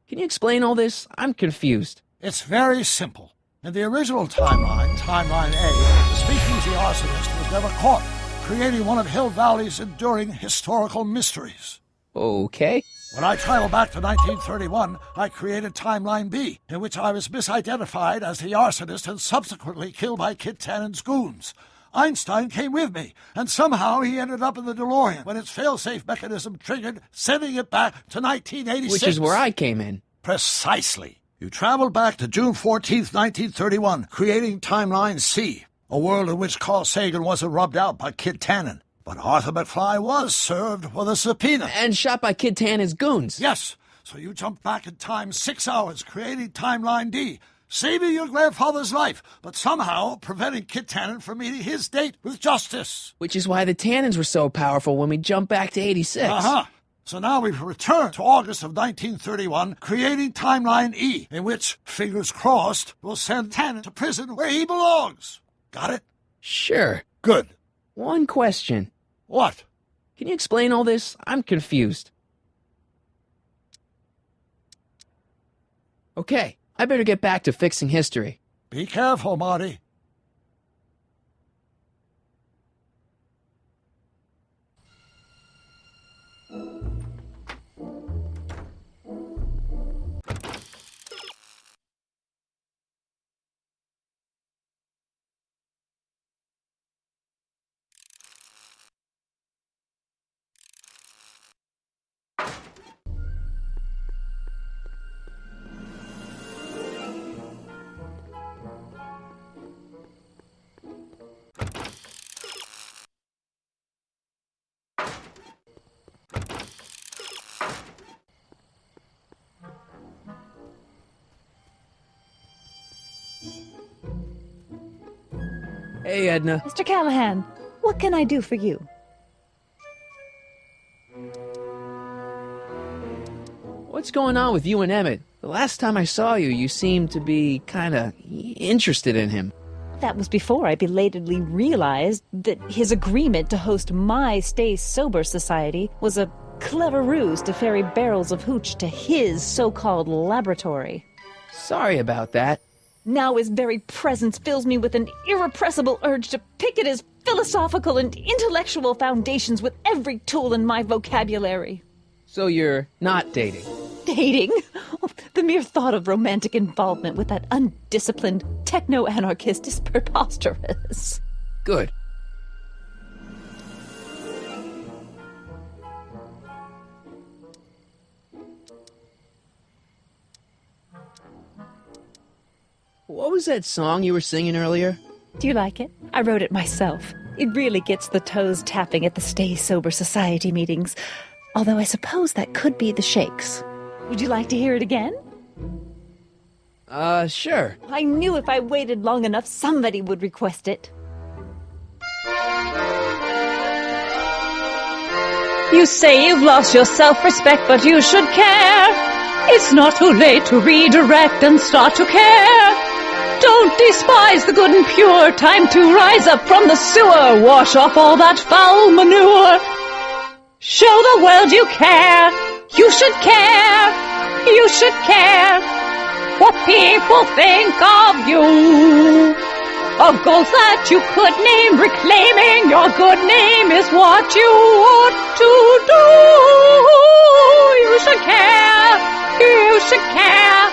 Can you explain all this? I'm confused. It's very simple. In the original timeline, Timeline A, the speakeasy arsonist was never caught, creating one of Hill Valley's enduring historical mysteries. Okay. When I traveled back to 1931, I created Timeline B, in which I was misidentified as the arsonist and subsequently killed by Kit Tannen's goons. Einstein came with me, and somehow he ended up in the DeLorean when its fail-safe mechanism triggered, sending it back to 1986. Which is where I came in. Precisely. You traveled back to June 14th, 1931, creating Timeline C, a world in which Carl Sagan wasn't rubbed out by Kit Tannen. But Arthur McFly was served with a subpoena. And shot by Kid Tannen's goons. Yes, so you jumped back in time 6 hours, creating Timeline D, saving your grandfather's life, but somehow preventing Kit Tannen from meeting his date with justice. Which is why the Tannens were so powerful when we jumped back to 86. So now we've returned to August of 1931, creating Timeline E, in which, fingers crossed, we'll send Tannen to prison where he belongs. Got it? Sure. Good. One question. What? Can you explain all this? I'm confused. Okay, I better get back to fixing history. Be careful, Marty. Hey, Edna. Mr. Callahan, what can I do for you? What's going on with you and Emmett? The last time I saw you, you seemed to be kinda interested in him. That was before I belatedly realized that his agreement to host my Stay Sober Society was a clever ruse to ferry barrels of hooch to his so-called laboratory. Sorry about that. Now his very presence fills me with an irrepressible urge to pick at his philosophical and intellectual foundations with every tool in my vocabulary. So you're not dating? Dating? Oh, the mere thought of romantic involvement with that undisciplined techno-anarchist is preposterous. Good. What was that song you were singing earlier? Do you like it? I wrote it myself. It really gets the toes tapping at the Stay Sober Society meetings. Although I suppose that could be the Shakes. Would you like to hear it again? Sure. I knew if I waited long enough, somebody would request it. You say you've lost your self-respect, but you should care. It's not too late to redirect and start to care. Don't despise the good and pure. Time to rise up from the sewer. Wash off all that foul manure. Show the world you care. You should care. You should care what people think of you. Of goals that you could name. Reclaiming your good name is what you ought to do. You should care. You should care.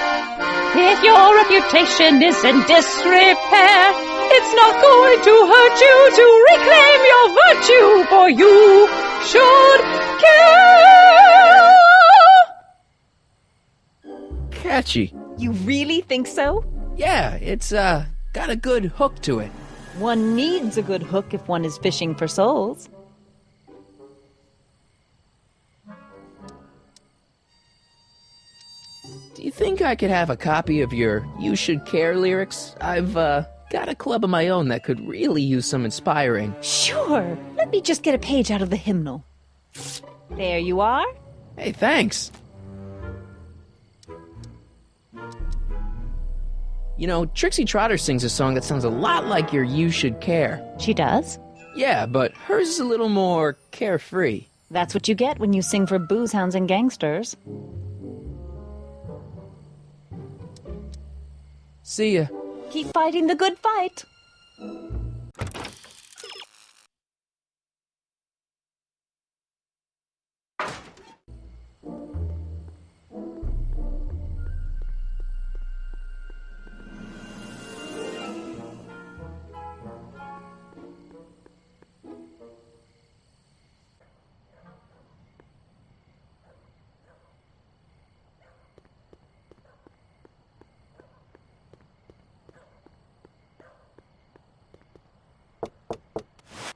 If your reputation is in disrepair, it's not going to hurt you to reclaim your virtue, for you should care. Catchy. You really think so? Yeah, it's, got a good hook to it. One needs a good hook if one is fishing for souls. Do you think I could have a copy of your You Should Care lyrics? I've, got a club of my own that could really use some inspiring. Sure. Let me just get a page out of the hymnal. There you are. Hey, thanks. You know, Trixie Trotter sings a song that sounds a lot like your You Should Care. She does? Yeah, but hers is a little more carefree. That's what you get when you sing for booze hounds and gangsters. See ya. Keep fighting the good fight.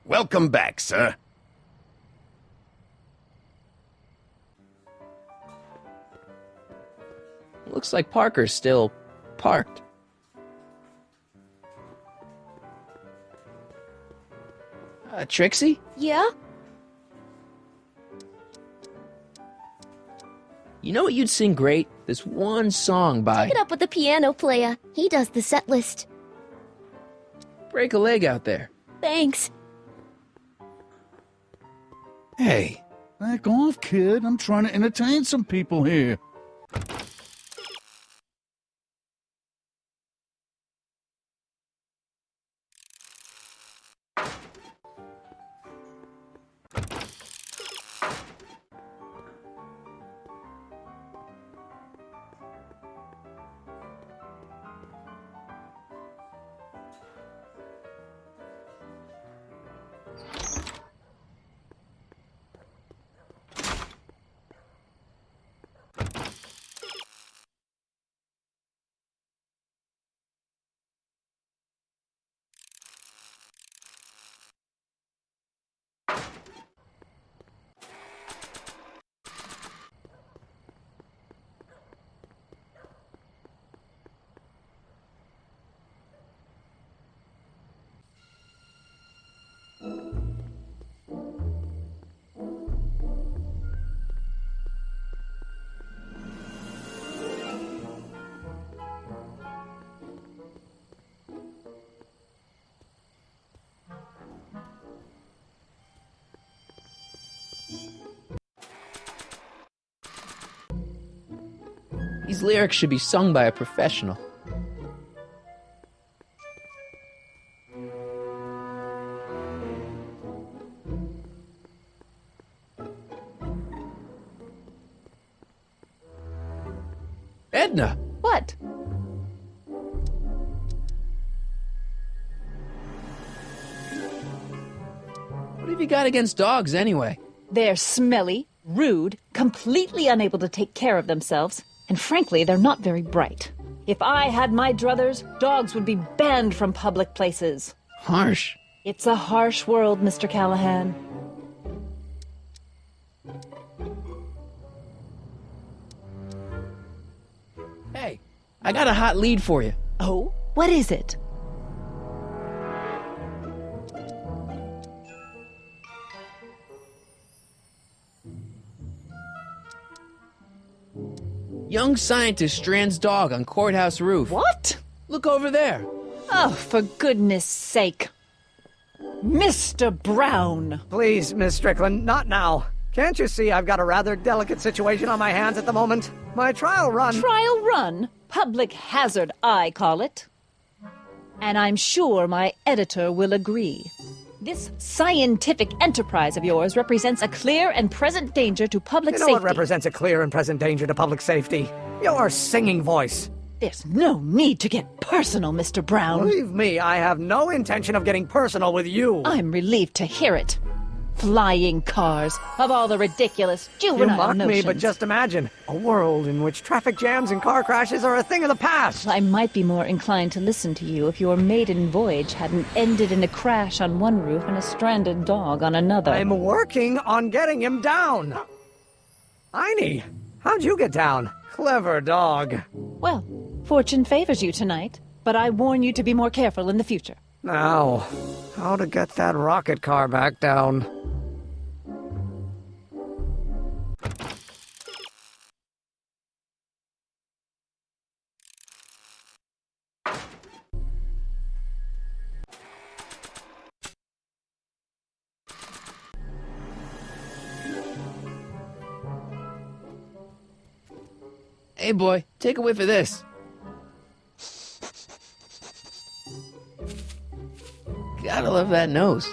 Welcome back, sir. Looks like Parker's still parked. Trixie? Yeah? You know what you'd sing great? This one song by... Take it up with the piano player. He does the set list. Break a leg out there. Thanks. Hey. Back off, kid. I'm trying to entertain some people here. These lyrics should be sung by a professional. Edna! What? What have you got against dogs, anyway? They're smelly, rude, completely unable to take care of themselves, and frankly, they're not very bright. If I had my druthers, dogs would be banned from public places. Harsh. It's a harsh world, Mr. Callahan. Hey, I got a hot lead for you. Oh? What is it? Young scientist strands dog on courthouse roof. What? Look over there. Oh, for goodness sake. Mr. Brown! Please, Miss Strickland, not now. Can't you see I've got a rather delicate situation on my hands at the moment? My trial run... Trial run? Public hazard, I call it. And I'm sure my editor will agree. This scientific enterprise of yours represents a clear and present danger to public You know safety. what represents a clear and present danger to public safety? Your singing voice. There's no need to get personal, Mr. Brown. Believe me, I have no intention of getting personal with you. I'm relieved to hear it. Flying cars, of all the ridiculous juvenile You mock notions. me, but just imagine a world in which traffic jams and car crashes are a thing of the past. I might be more inclined to listen to you if your maiden voyage hadn't ended in a crash on one roof and a stranded dog on another. I'm working on getting him down. Einie, how'd you get down? Clever dog. Well, fortune favors you tonight, but I warn you to be more careful in the future. Now, how to get that rocket car back down? Hey, boy, take a whiff of this. Gotta love that nose.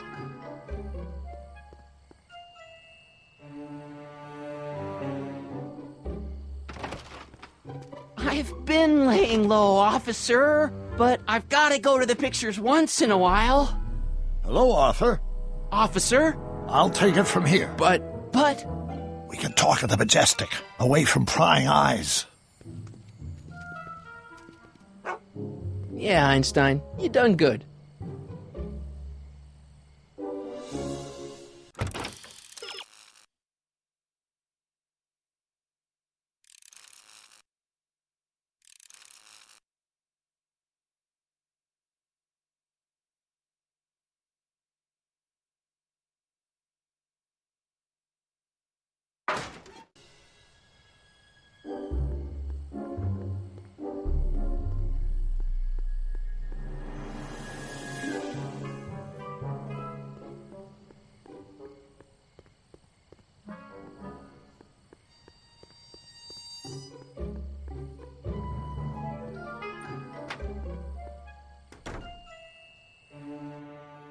I've been laying low, officer, but I've got to go to the pictures once in a while. Hello, Arthur. Officer? I'll take it from here. But... We can talk at the Majestic, away from prying eyes. Yeah, Einstein, you done good.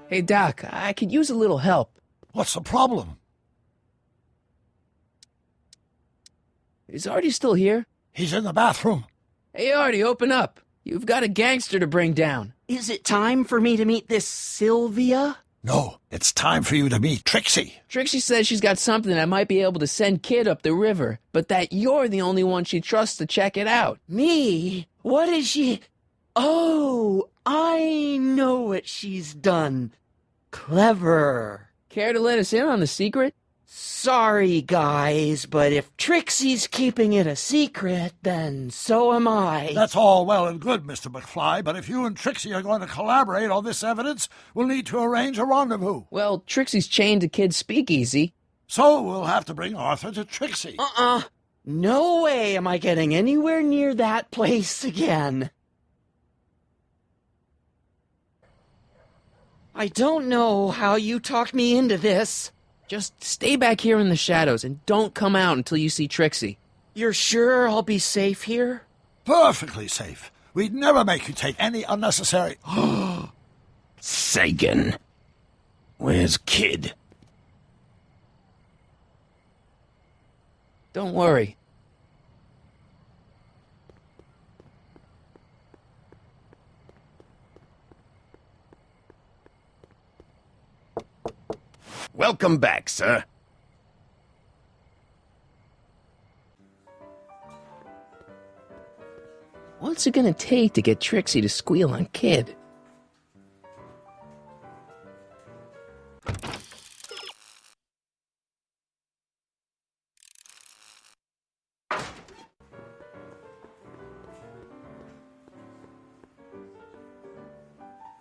Hey, Doc, I could use a little help. What's the problem? Is Artie still here? He's in the bathroom. Hey, Artie, open up. You've got a gangster to bring down. Is it time for me to meet this Sylvia? No, it's time for you to meet Trixie. Trixie says she's got something that might be able to send Kid up the river, but that you're the only one she trusts to check it out. Me? What is she... Oh, I know what she's done. Clever. Care to let us in on the secret? Sorry, guys, but if Trixie's keeping it a secret, then so am I. That's all well and good, Mr. McFly, but if you and Trixie are going to collaborate on this evidence, we'll need to arrange a rendezvous. Well, Trixie's chained to Kid's speakeasy. So we'll have to bring Arthur to Trixie. No way am I getting anywhere near that place again. I don't know how you talked me into this. Just stay back here in the shadows and don't come out until you see Trixie. You're sure I'll be safe here? Perfectly safe. We'd never make you take any unnecessary... Sagan. Where's Kid? Don't worry. Welcome back, sir. What's it gonna take to get Trixie to squeal on Kid?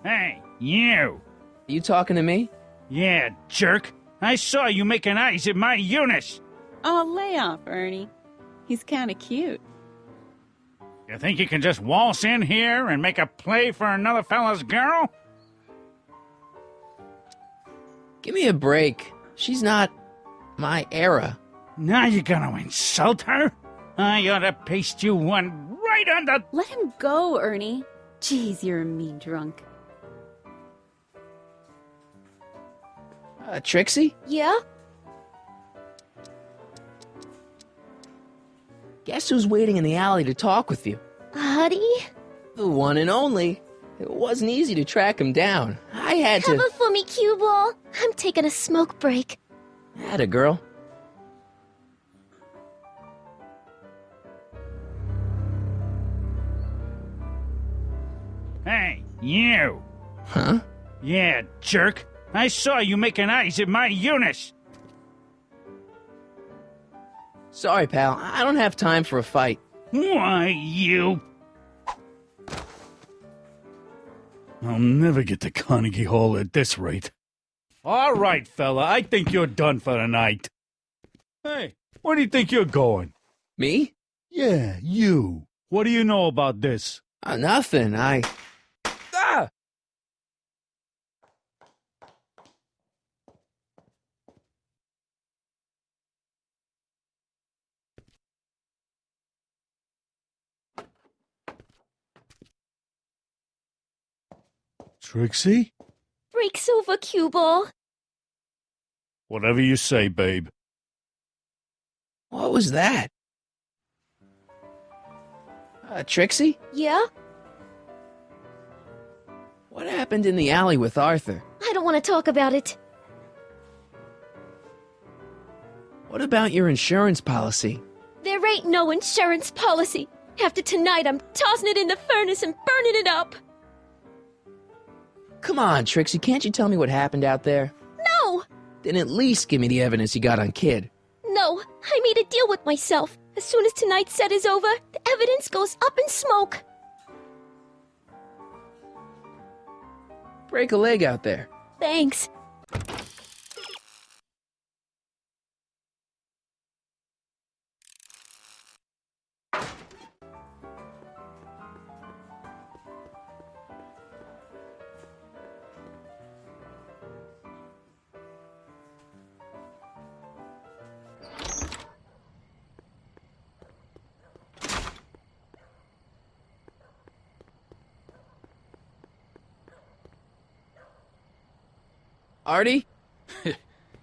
Hey, you! You talking to me? Yeah, jerk! I saw you making eyes at my Eunice! Oh, lay off, Ernie. He's kinda cute. You think you can just waltz in here and make a play for another fella's girl? Give me a break. She's not my era. Now you're gonna insult her? I ought to paste you one right on the... Let him go, Ernie. Jeez, you're a mean drunk. Trixie? Yeah? Guess who's waiting in the alley to talk with you? Audie? The one and only. It wasn't easy to track him down. I had to... Cover for me, cue ball. I'm taking a smoke break. Atta girl. Hey, you! Huh? Yeah, jerk! I saw you making eyes at my Eunice! Sorry, pal. I don't have time for a fight. Why, you... I'll never get to Carnegie Hall at this rate. All right, fella, I think you're done for the night. Hey, where do you think you're going? Me? Yeah, you. What do you know about this? Nothing. Ah! Trixie? Break's over, cue ball. Whatever you say, babe. What was that? Trixie? Yeah? What happened in the alley with Arthur? I don't want to talk about it. What about your insurance policy? There ain't no insurance policy. After tonight, I'm tossing it in the furnace and burning it up. Come on, Trixie, can't you tell me what happened out there? No! Then at least give me the evidence you got on Kid. No, I made a deal with myself. As soon as tonight's set is over, the evidence goes up in smoke. Break a leg out there. Thanks. Artie?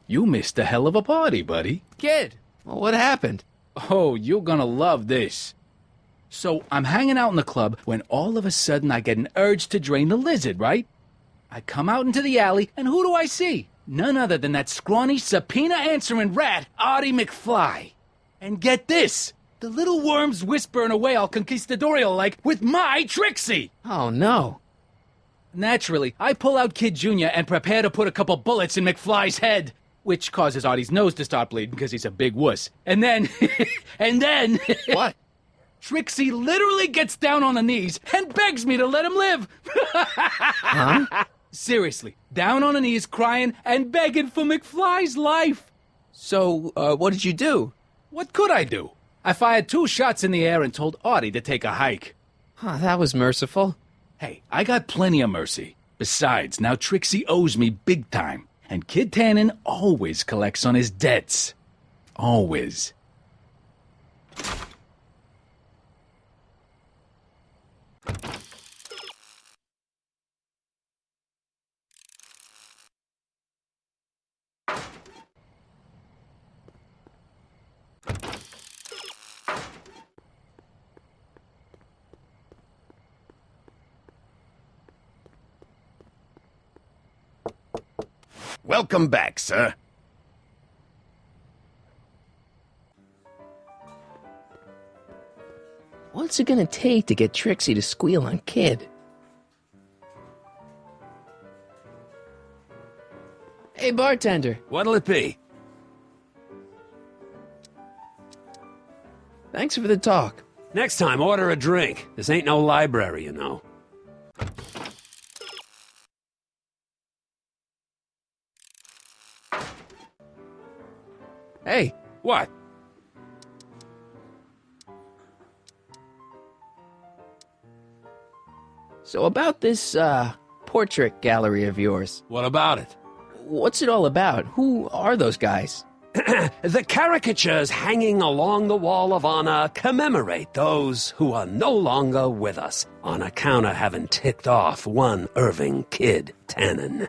You missed a hell of a party, buddy. Kid! Well, what happened? Oh, you're gonna love this. So, I'm hanging out in the club when all of a sudden I get an urge to drain the lizard, right? I come out into the alley, and who do I see? None other than that scrawny, subpoena-answering rat, Artie McFly. And get this! The little worm's whispering away all conquistadorial-like with my Trixie! Oh, no. Naturally, I pull out Kid Jr. and prepare to put a couple bullets in McFly's head, which causes Artie's nose to start bleeding because he's a big wuss. And then... What? Trixie literally gets down on her knees and begs me to let him live. Huh? Seriously, down on her knees crying and begging for McFly's life. So, what did you do? What could I do? I fired 2 shots in the air and told Artie to take a hike. Huh, that was merciful. Hey, I got plenty of mercy. Besides, now Trixie owes me big time. And Kid Tannen always collects on his debts. Always. Welcome back, sir. What's it gonna take to get Trixie to squeal on Kid? Hey, bartender. What'll it be? Thanks for the talk. Next time, order a drink. This ain't no library, you know. Hey. What? So about this, portrait gallery of yours. What about it? What's it all about? Who are those guys? The caricatures hanging along the wall of honor commemorate those who are no longer with us on account of having ticked off one Irving Kid Tannen.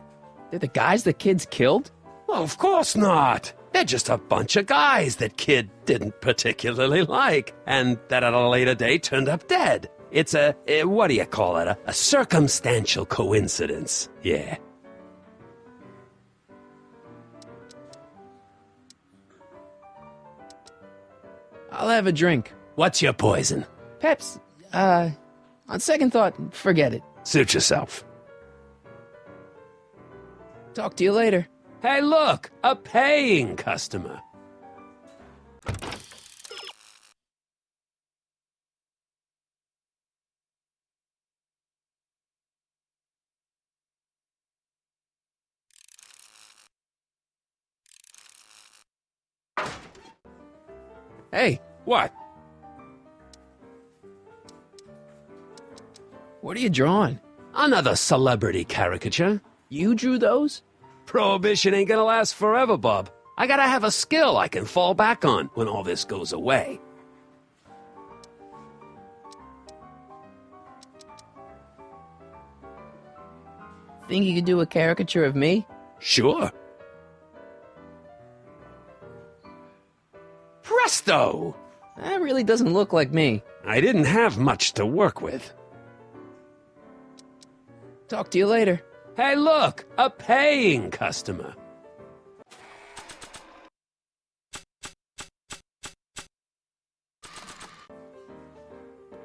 They're the guys the kids killed? Well, of course not. They're just a bunch of guys that Kid didn't particularly like, and that at a later date turned up dead. It's what do you call it? A circumstantial coincidence. Yeah. I'll have a drink. What's your poison? Peps, on second thought, forget it. Suit yourself. Talk to you later. Hey, look! A paying customer. Hey. What? What are you drawing? Another celebrity caricature. You drew those? Prohibition ain't gonna last forever, Bob. I gotta have a skill I can fall back on when all this goes away. Think you could do a caricature of me? Sure. Presto! That really doesn't look like me. I didn't have much to work with. Talk to you later. Hey, look! A paying customer.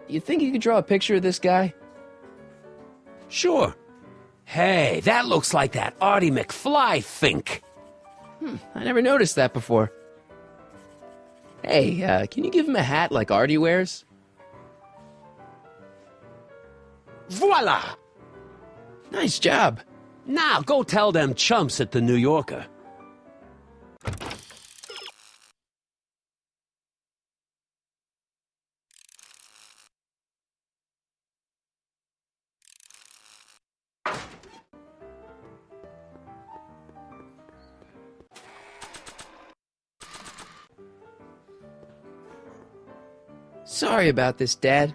You think you could draw a picture of this guy? Sure. Hey, that looks like that Artie McFly think. I never noticed that before. Hey, can you give him a hat like Artie wears? Voila! Nice job. Now go tell them chumps at the New Yorker. Sorry about this, Dad.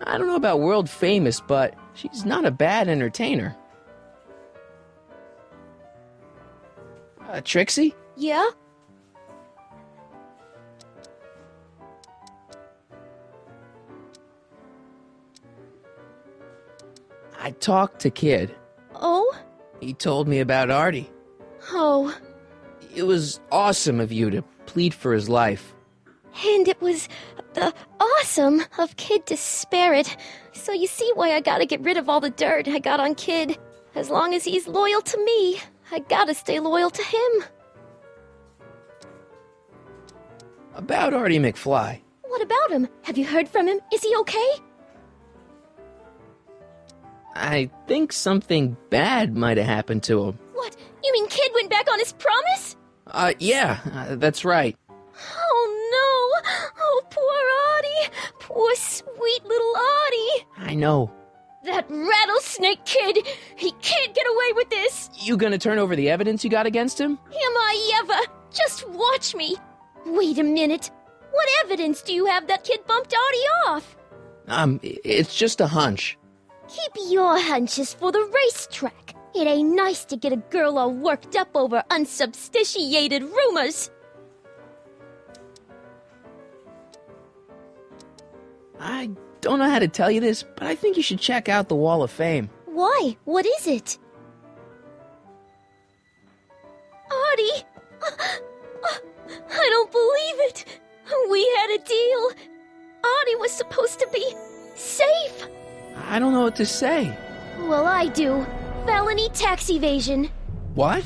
I don't know about world famous, but she's not a bad entertainer. Trixie? Yeah? I talked to Kid. Oh? He told me about Artie. Oh. It was awesome of you to plead for his life. And it was awesome of Kid to spare it. So you see why I gotta get rid of all the dirt I got on Kid. As long as he's loyal to me, I gotta stay loyal to him. About Artie McFly. What about him? Have you heard from him? Is he okay? I think something bad might have happened to him. What? You mean Kid went back on his promise? Yeah, that's right. Oh no! Oh, poor Audie! Poor sweet little Audie! I know. That rattlesnake kid! He can't get away with this! You gonna turn over the evidence you got against him? Am I ever? Just watch me! Wait a minute. What evidence do you have that kid bumped Audie off? It's just a hunch. Keep your hunches for the racetrack. It ain't nice to get a girl all worked up over unsubstantiated rumors. I don't know how to tell you this, but I think you should check out the Wall of Fame. Why? What is it? Audie! I don't believe it! We had a deal! Audie was supposed to be safe! I don't know what to say. Well, I do. Felony tax evasion. What?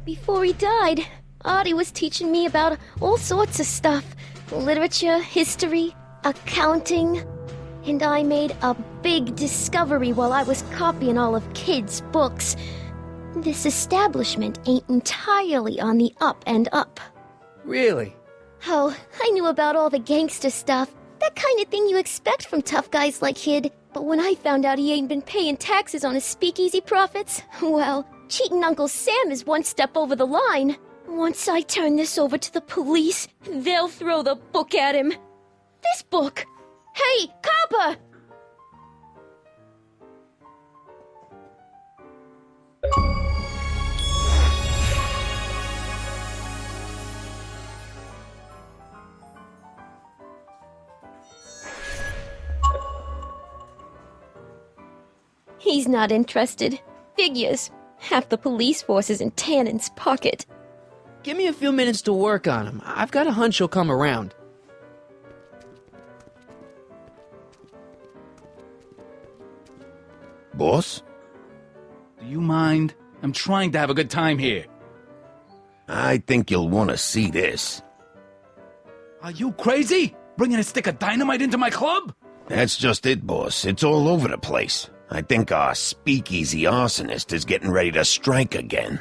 Before he died, Audie was teaching me about all sorts of stuff. Literature, history, accounting. And I made a big discovery while I was copying all of Kid's books. This establishment ain't entirely on the up and up. Really? Oh, I knew about all the gangster stuff. That kind of thing you expect from tough guys like Kid. But when I found out he ain't been paying taxes on his speakeasy profits, well, cheating Uncle Sam is one step over the line. Once I turn this over to the police, they'll throw the book at him. This book! Hey, copper! He's not interested. Figures. Half the police force is in Tannen's pocket. Give me a few minutes to work on him. I've got a hunch he'll come around. Boss? Do you mind? I'm trying to have a good time here. I think you'll want to see this. Are you crazy? Bringing a stick of dynamite into my club? That's just it, boss. It's all over the place. I think our speakeasy arsonist is getting ready to strike again.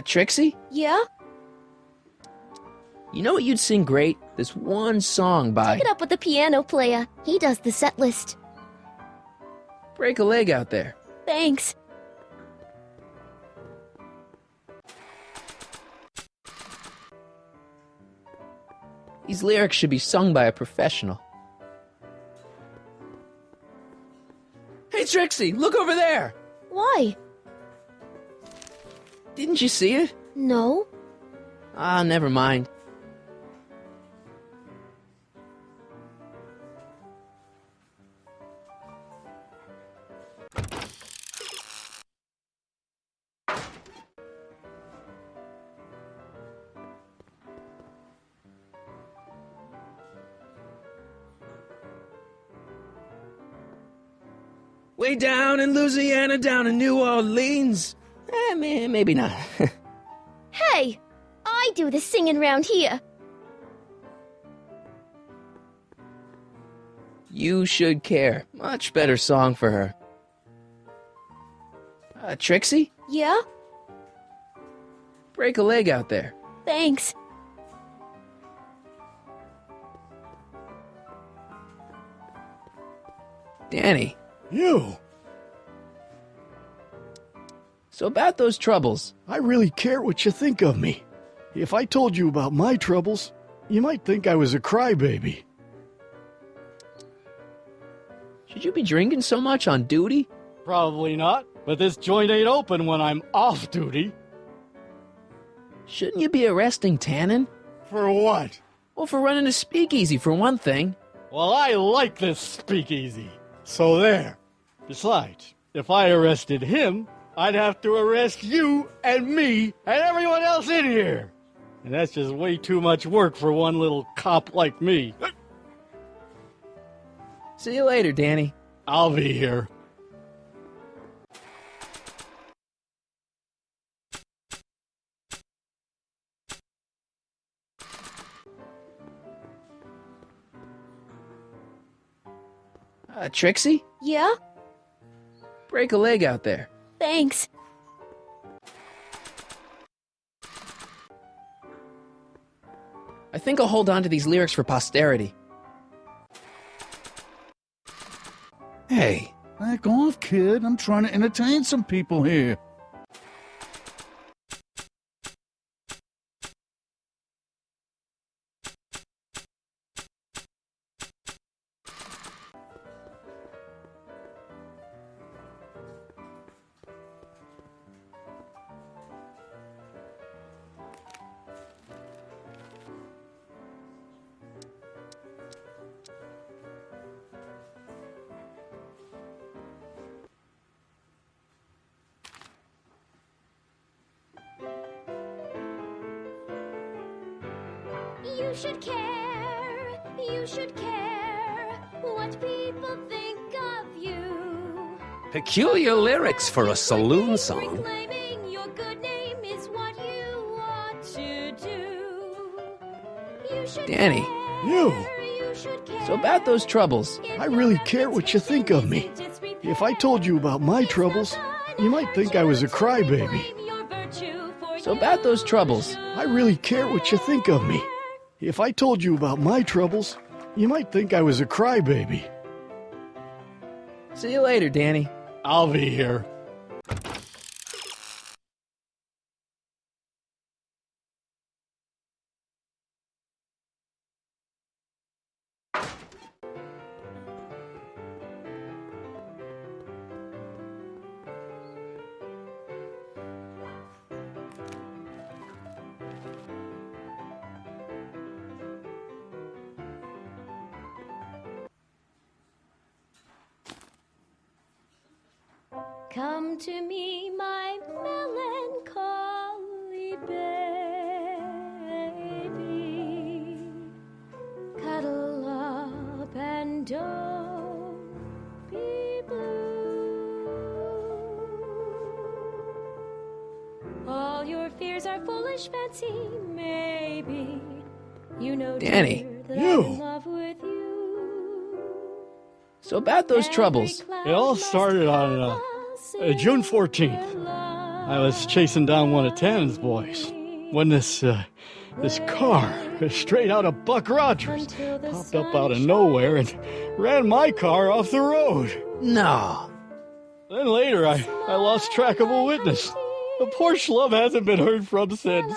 Trixie? Yeah? You know what you'd sing great? This one song by... Take it up with the piano player. He does the set list. Break a leg out there. Thanks. These lyrics should be sung by a professional. Hey, Trixie, look over there! Why? Didn't you see it? No. Ah, never mind. Way down in Louisiana, down in New Orleans. Maybe not. Hey! I do the singing round here. You Should Care. Much better song for her. Trixie? Yeah? Break a leg out there. Thanks. Danny. You! So about those troubles. I really care what you think of me. If I told you about my troubles, you might think I was a crybaby. Should you be drinking so much on duty? Probably not, but this joint ain't open when I'm off duty. Shouldn't you be arresting Tannen? For what? Well, for running a speakeasy, for one thing. Well, I like this speakeasy. So there. Besides, if I arrested him, I'd have to arrest you and me and everyone else in here. And that's just way too much work for one little cop like me. See you later, Danny. I'll be here. Trixie? Yeah? Break a leg out there. Thanks. I think I'll hold on to these lyrics for posterity. Hey. Back off, kid. I'm trying to entertain some people here. You should care, you should care what people think of you. Peculiar lyrics for a saloon song. Reclaiming your good name is what you ought to do. You should Danny. care, So about those troubles. I really care what you think of me. If I told you about my troubles, you might think I was a crybaby. So about those troubles. I really care what you think of me. If I told you about my troubles, you might think I was a crybaby. See you later, Danny. I'll be here. Come to me, my melancholy baby. Cuddle up and don't be blue. All your fears are foolish fancy, maybe. You know, Danny. dear, that I'm in love with you. So about those troubles. It all started on June 14th. I was chasing down one of Tannen's boys when this car, straight out of Buck Rogers, popped up out of nowhere and ran my car off the road. No. Then later, I lost track of a witness. The poor schlub hasn't been heard from since.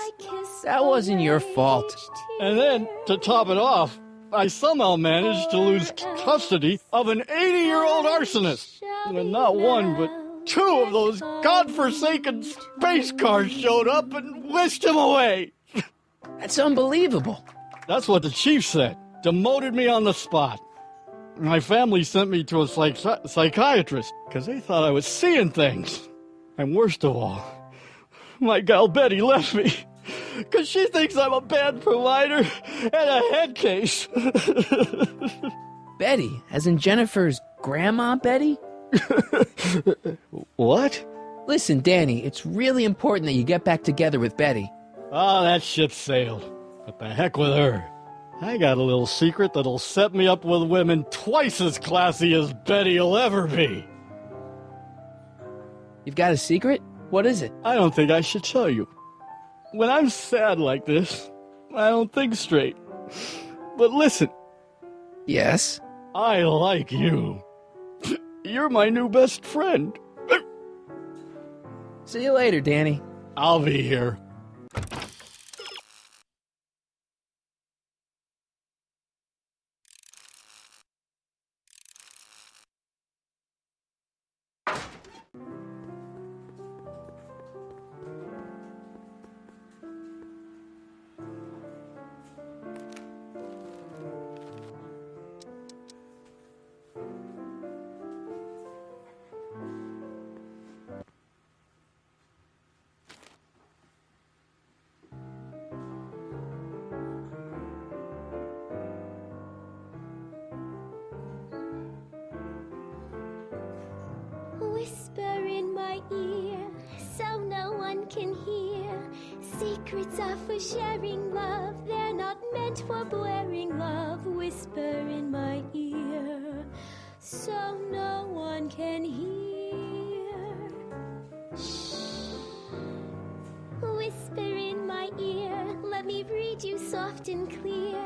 That wasn't your fault. And then, to top it off, I somehow managed to lose custody of an 80-year-old arsonist. And not one, but two of those godforsaken space cars showed up and whisked him away. That's unbelievable. That's what the chief said. Demoted me on the spot. My family sent me to a psychiatrist because they thought I was seeing things. And worst of all, my gal Betty left me because she thinks I'm a bad provider and a head case. Betty, as in Jennifer's grandma Betty? What? Listen, Danny, it's really important that you get back together with Betty. Oh, that ship sailed. But the heck with her. I got a little secret that'll set me up with women twice as classy as Betty'll ever be. You've got a secret? What is it? I don't think I should tell you. When I'm sad like this, I don't think straight. But listen. Yes? I like you. You're my new best friend. See you later, Danny. I'll be here. Secrets are for sharing love, they're not meant for blaring love. Whisper in my ear, so no one can hear. Shh. Whisper in my ear, let me read you soft and clear.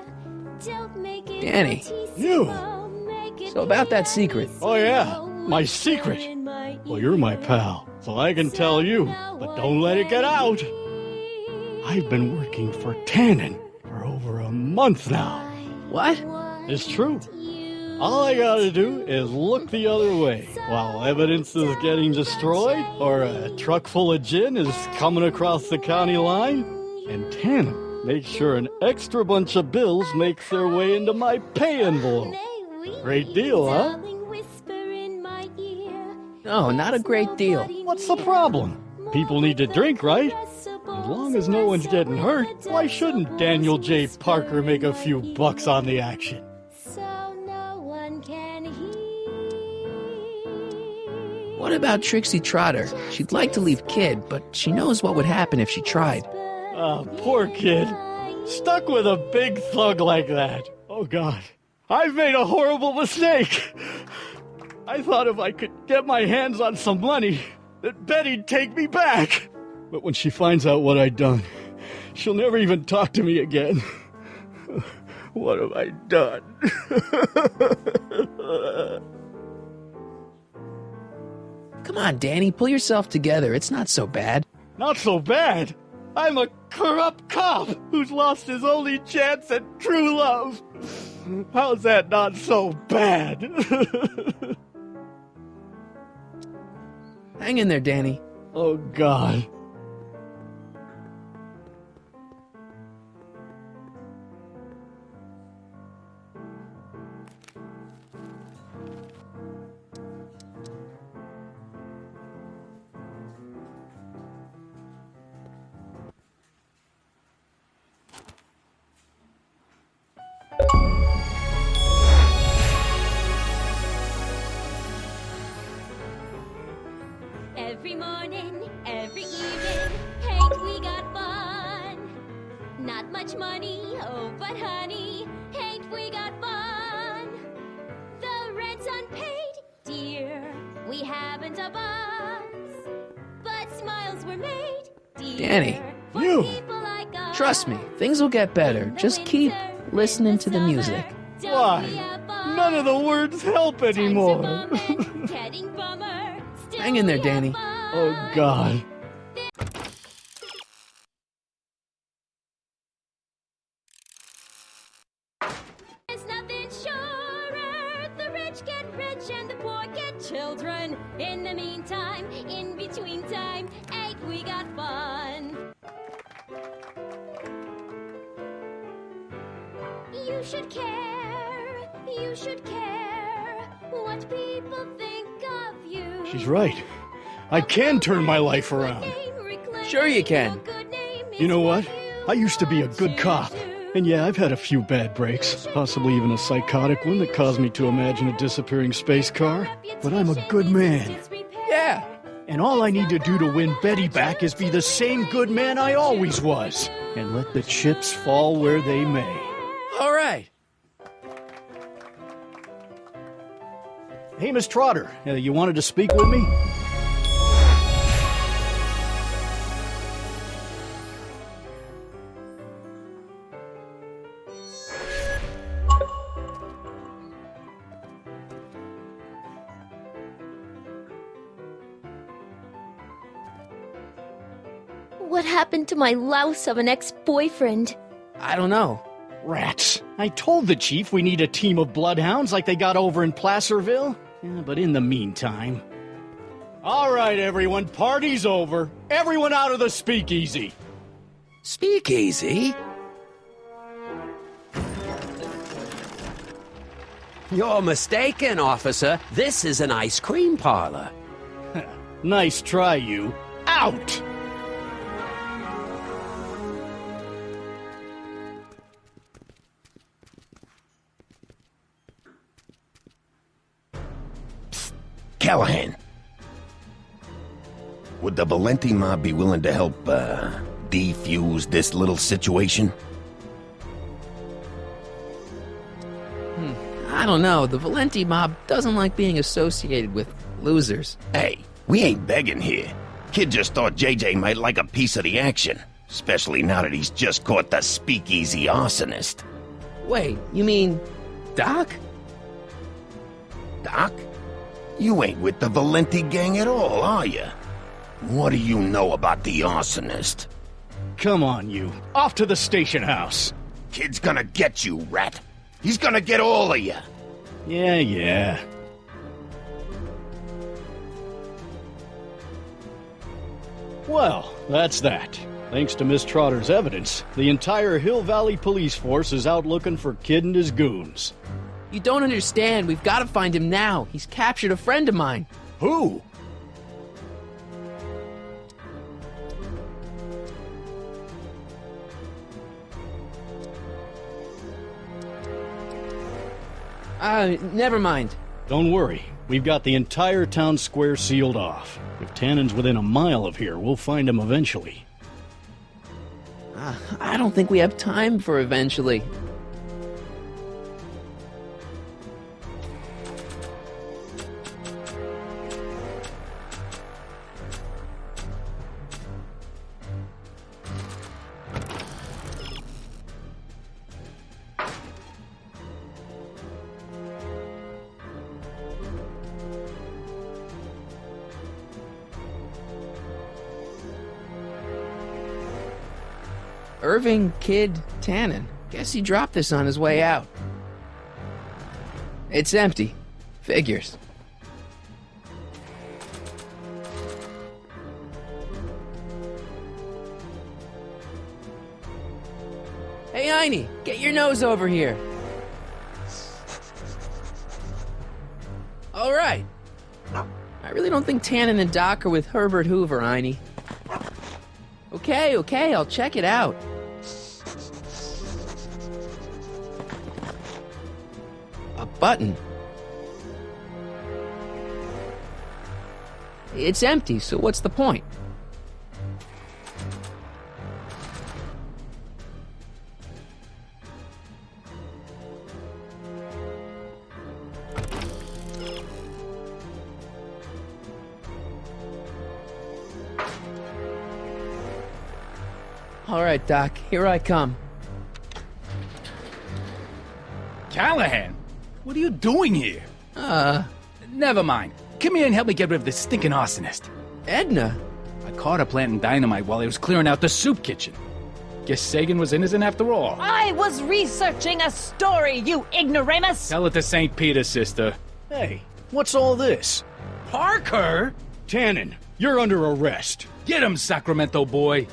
Don't make it Danny. You. So about that secret. Oh, yeah. My secret. Well, you're my pal, so I can tell you, but don't let it get out. I've been working for Tannen for over a month now. What? It's true. All I gotta do is look the other way while evidence is getting destroyed or a truck full of gin is coming across the county line, and Tannen makes sure an extra bunch of bills makes their way into my pay envelope. Great deal, huh? No, not a great deal. What's the problem? People need to drink, right? As long as no one's getting hurt, why shouldn't Daniel J. Parker make a few bucks on the action? What about Trixie Trotter? She'd like to leave Kid, but she knows what would happen if she tried. Poor kid. Stuck with a big thug like that. Oh, God. I've made a horrible mistake. I thought if I could get my hands on some money, that Betty'd take me back. But when she finds out what I'd done, she'll never even talk to me again. What have I done? Come on, Danny, pull yourself together. It's not so bad. Not so bad? I'm a corrupt cop who's lost his only chance at true love. How's that not so bad? Hang in there, Danny. Oh, God. Every morning, every evening, ain't we got fun? Not much money, oh, but honey, ain't we got fun? The rent's unpaid, dear, we haven't a buzz, but smiles were made, dear. Danny, you! Trust me, things will get better. Just keep listening to the music. Why? None of the words help anymore. Hang in there, Danny. Oh, God. There's nothing surer. The rich get rich and the poor get children. In the meantime, in between time, ain't we got fun? You should care what people think of you. She's right. I can turn my life around. Sure you can. You know what? I used to be a good cop. And yeah, I've had a few bad breaks, possibly even a psychotic one that caused me to imagine a disappearing space car. But I'm a good man. Yeah. And all I need to do to win Betty back is be the same good man I always was. And let the chips fall where they may. All right. Hey, Miss Trotter, you wanted to speak with me? What happened to my louse of an ex-boyfriend? I don't know. Rats. I told the chief we need a team of bloodhounds like they got over in Placerville. Yeah, but in the meantime... All right, everyone, party's over. Everyone out of the speakeasy. Speakeasy? You're mistaken, officer. This is an ice cream parlor. Nice try, you. Out! Callahan. Would the Valenti mob be willing to help, defuse this little situation? I don't know. The Valenti mob doesn't like being associated with losers. Hey, we ain't begging here. Kid just thought JJ might like a piece of the action, especially now that he's just caught the speakeasy arsonist. Wait, you mean Doc? Doc? You ain't with the Valenti gang at all, are you? What do you know about the arsonist? Come on, you. Off to the station house. Kid's gonna get you, rat. He's gonna get all of you. Yeah. Well, that's that. Thanks to Miss Trotter's evidence, the entire Hill Valley police force is out looking for Kid and his goons. You don't understand. We've got to find him now. He's captured a friend of mine. Who? Never mind. Don't worry. We've got the entire town square sealed off. If Tannen's within a mile of here, we'll find him eventually. I don't think we have time for eventually. Irving Kid Tannen. Guess he dropped this on his way out. It's empty. Figures. Hey, Einie, get your nose over here. All right. I really don't think Tannen and Doc are with Herbert Hoover, Einie. Okay, I'll check it out. A button. It's empty, so what's the point? All right, Doc, here I come. Callahan, what are you doing here? Never mind. Come here and help me get rid of this stinking arsonist. Edna? I caught her planting dynamite while I was clearing out the soup kitchen. Guess Sagan was innocent after all. I was researching a story, you ignoramus! Tell it to St. Peter, sister. Hey, what's all this? Parker? Tannen, you're under arrest. Get him, Sacramento boy.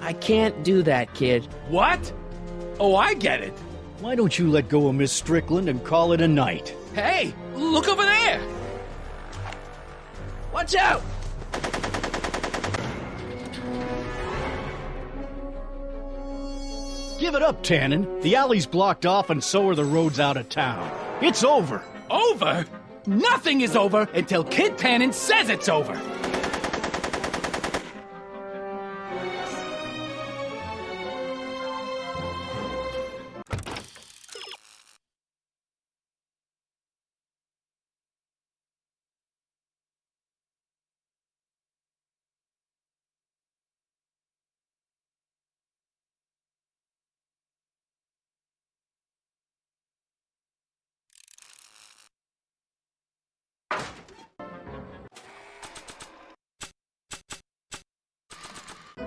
I can't do that, kid. What? Oh, I get it. Why don't you let go of Miss Strickland and call it a night? Hey, look over there! Watch out! Give it up, Tannen. The alley's blocked off and so are the roads out of town. It's over. Over? Nothing is over until Kid Tannen says it's over.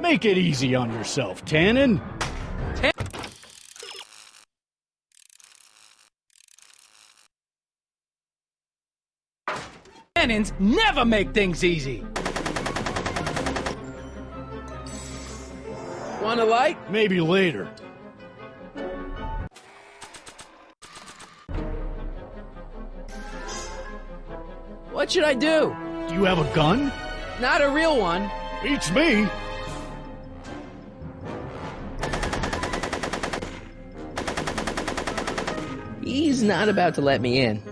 Make it easy on yourself, Tannen. Tannens never make things easy. Want a light? Maybe later. What should I do? Do you have a gun? Not a real one. Beats me. He's not about to let me in.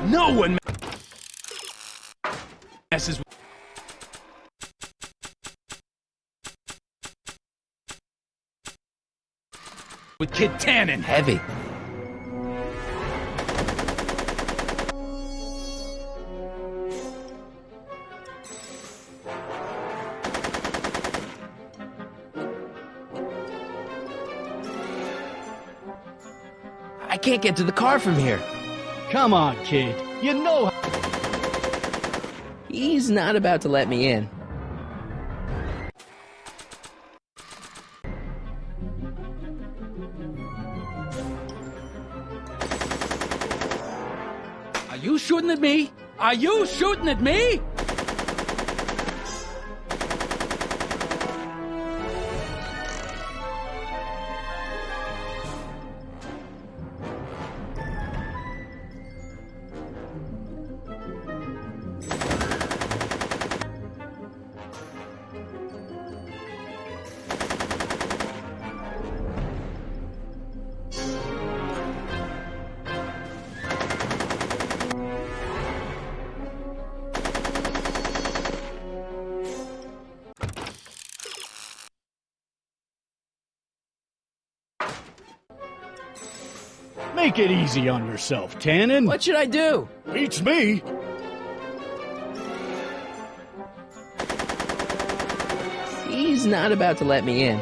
No one messes with Kid Tannen. Heavy. I can't get to the car from here. Come on, kid. You know. He's not about to let me in. Are you shooting at me? Are you shooting at me? Make it easy on yourself, Tannen. What should I do? Beats me. He's not about to let me in.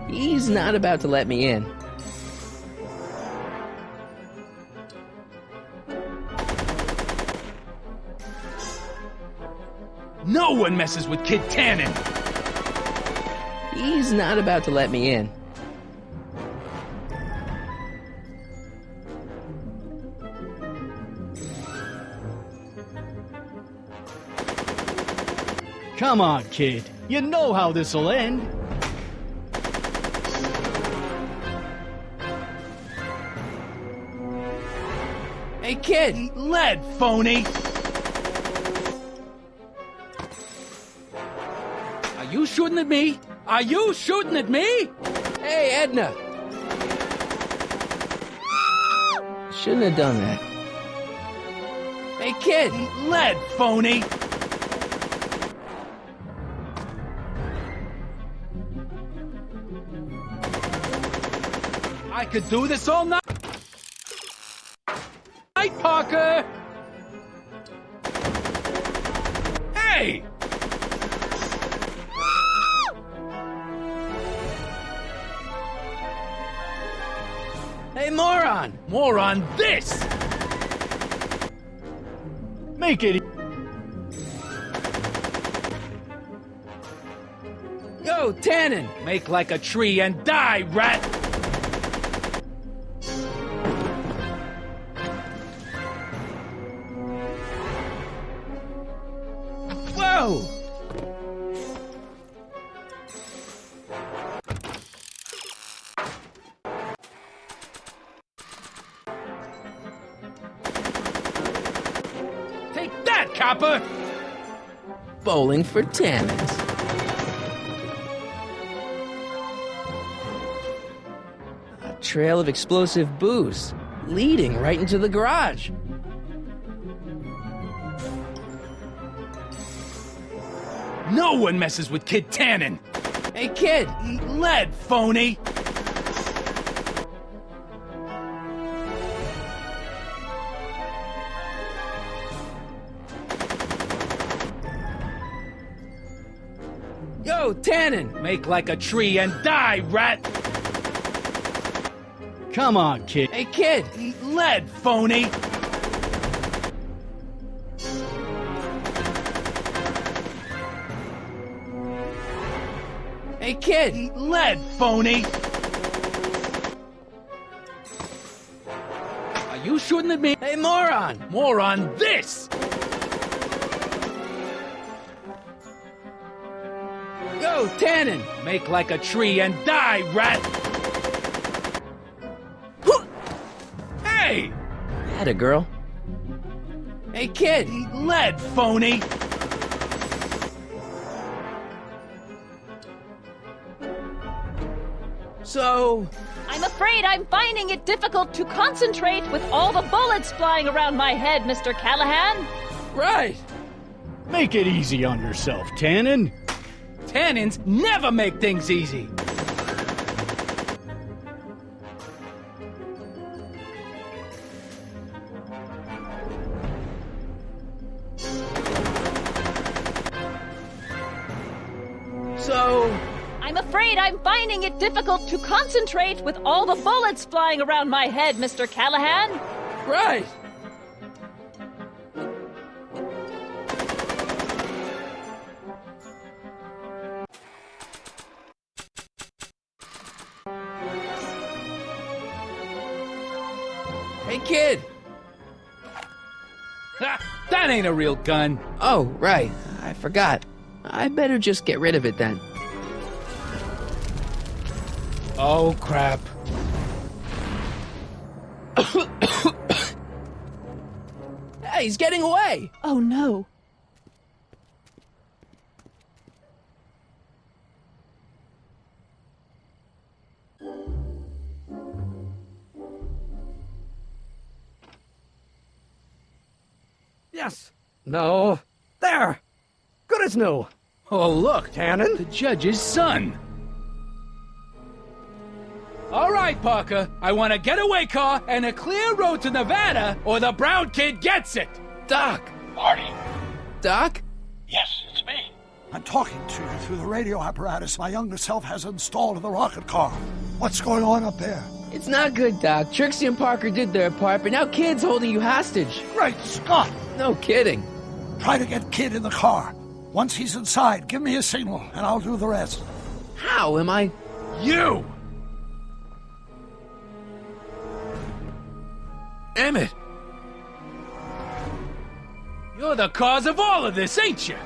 He's not about to let me in. No one messes with Kid Tannen. He's not about to let me in. Come on, kid. You know how this'll end. Hey, kid! Eat lead, phony! Are you shooting at me? Are you shooting at me? Hey, Edna! Shouldn't have done that. Hey, kid! Eat lead, phony! I could do this all night, Parker! Hey! Hey, moron! More on this! Make it. Yo, Tannen! Make like a tree and die, rat! Whoa! Take that, copper! Bowling for Tannens. A trail of explosive booze leading right into the garage. No one messes with Kid Tannen! Hey, kid! Eat lead, phony! Yo, Tannen! Make like a tree and die, rat! Come on, kid. Hey, kid! Eat lead, phony! Hey, kid! Eat lead, phony! Are you shooting at me? Hey, moron! More on this! Yo, Tannen! Make like a tree and die, rat! Hey! Atta girl. Hey, kid! Eat lead, phony! So... I'm afraid I'm finding it difficult to concentrate with all the bullets flying around my head, Mr. Callahan. Right. Make it easy on yourself, Tannen. Tannins never make things easy. So... I'm afraid I'm finding it difficult to concentrate with all the bullets flying around my head, Mr. Callahan. Right. Hey, kid! Ha! That ain't a real gun. Oh, right. I forgot. I better just get rid of it then. Oh, crap. Hey, he's getting away! Oh, no. Yes. No. There. Good as new. Oh, look. Tannen? The judge's son. All right, Parker. I want a getaway car and a clear road to Nevada, or the brown kid gets it. Doc! Marty. Doc? Yes, it's me. I'm talking to you through the radio apparatus my younger self has installed in the rocket car. What's going on up there? It's not good, Doc. Trixie and Parker did their part, but now Kid's holding you hostage. Great Scott! No kidding. Try to get Kid in the car. Once he's inside, give me a signal, and I'll do the rest. How am I... You! Emmett! You're the cause of all of this, ain't you?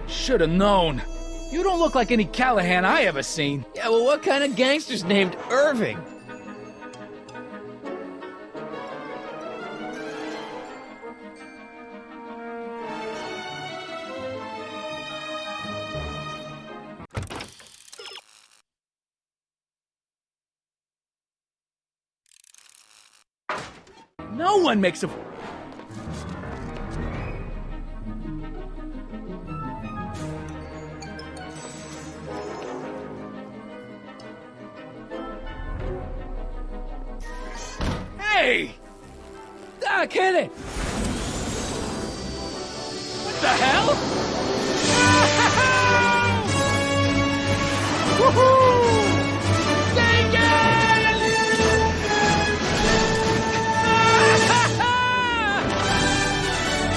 Should've known. You don't look like any Callahan I ever seen. Yeah, well, what kind of gangster's named Irving? No one makes a... Hey! Doc, hit it! What the hell? Woohoo! Take it!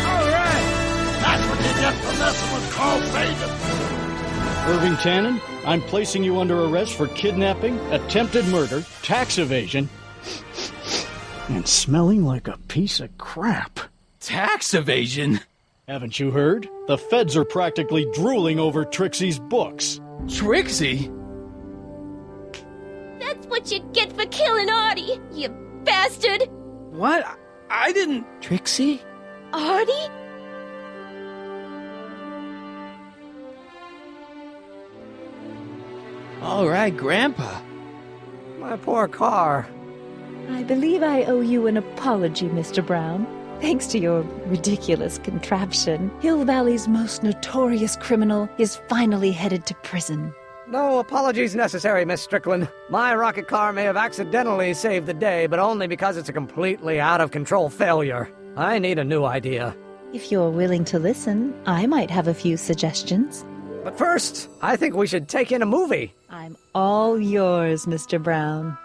All right. That's what you get for messing with Carl Fagan. Irving Tannen, I'm placing you under arrest for kidnapping, attempted murder, tax evasion, and smelling like a piece of crap. Tax evasion? Haven't you heard? The feds are practically drooling over Trixie's books. Trixie? That's what you get for killing Artie, you bastard! What? I didn't... Trixie? Artie? All right, Grandpa. My poor car. I believe I owe you an apology, Mr. Brown. Thanks to your ridiculous contraption, Hill Valley's most notorious criminal is finally headed to prison. No apologies necessary, Miss Strickland. My rocket car may have accidentally saved the day, but only because it's a completely out-of-control failure. I need a new idea. If you're willing to listen, I might have a few suggestions. But first, I think we should take in a movie. I'm all yours, Mr. Brown.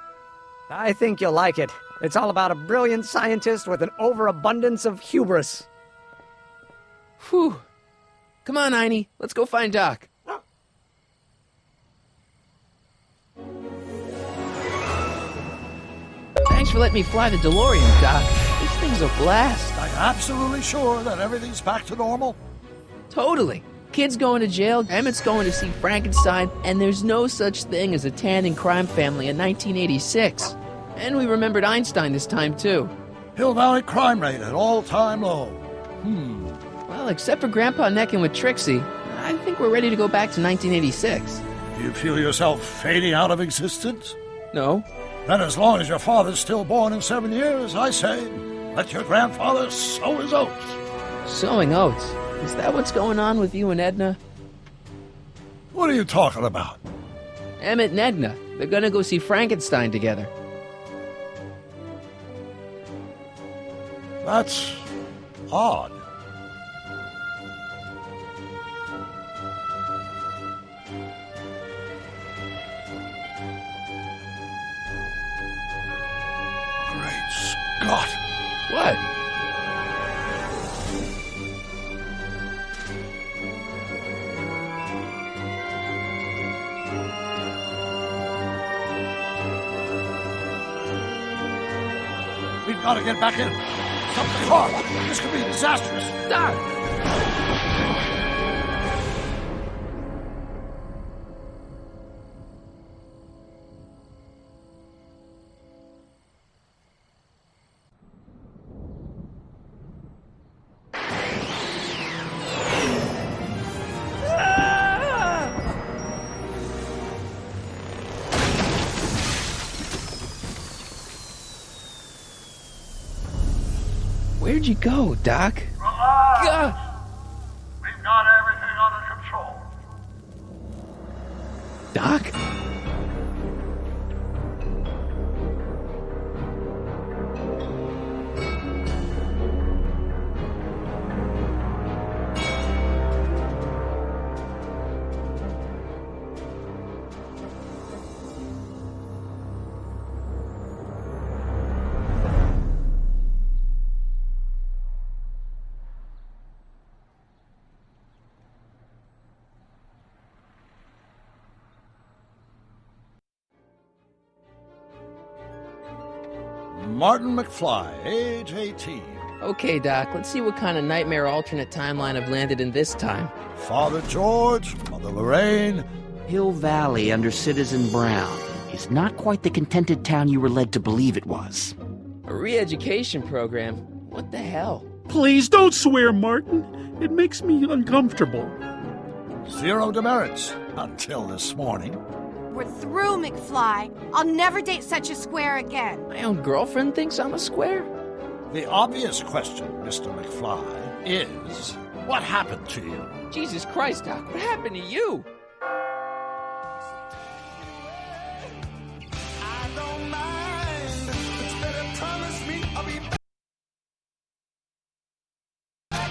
I think you'll like it. It's all about a brilliant scientist with an overabundance of hubris. Whew. Come on, Einie. Let's go find Doc. Thanks for letting me fly the DeLorean, Doc. This thing's a blast. Are you absolutely sure that everything's back to normal? Totally. Kid's going to jail, Emmett's going to see Frankenstein, and there's no such thing as a Tannen crime family in 1986. And we remembered Einstein this time, too. Hill Valley crime rate at all-time low. Well, except for Grandpa necking with Trixie, I think we're ready to go back to 1986. Do you feel yourself fading out of existence? No. Then as long as your father's still born in 7 years, I say, let your grandfather sow his oats. Sowing oats? Is that what's going on with you and Edna? What are you talking about? Emmett and Edna. They're gonna go see Frankenstein together. That's odd. Great Scott! What? We've got to get back in. Stop the car. This could be disastrous. Doc! Where'd you go, Doc? Relax. We've got everything under control. Doc? Martin McFly, age 18. Okay, Doc, let's see what kind of nightmare alternate timeline I've landed in this time. Father George, Mother Lorraine. Hill Valley under Citizen Brown is not quite the contented town you were led to believe it was. A re-education program? What the hell? Please don't swear, Martin. It makes me uncomfortable. Zero demerits until this morning. We're through, McFly. I'll never date such a square again. My own girlfriend thinks I'm a square? The obvious question, Mr. McFly, is what happened to you? Jesus Christ, Doc, what happened to you?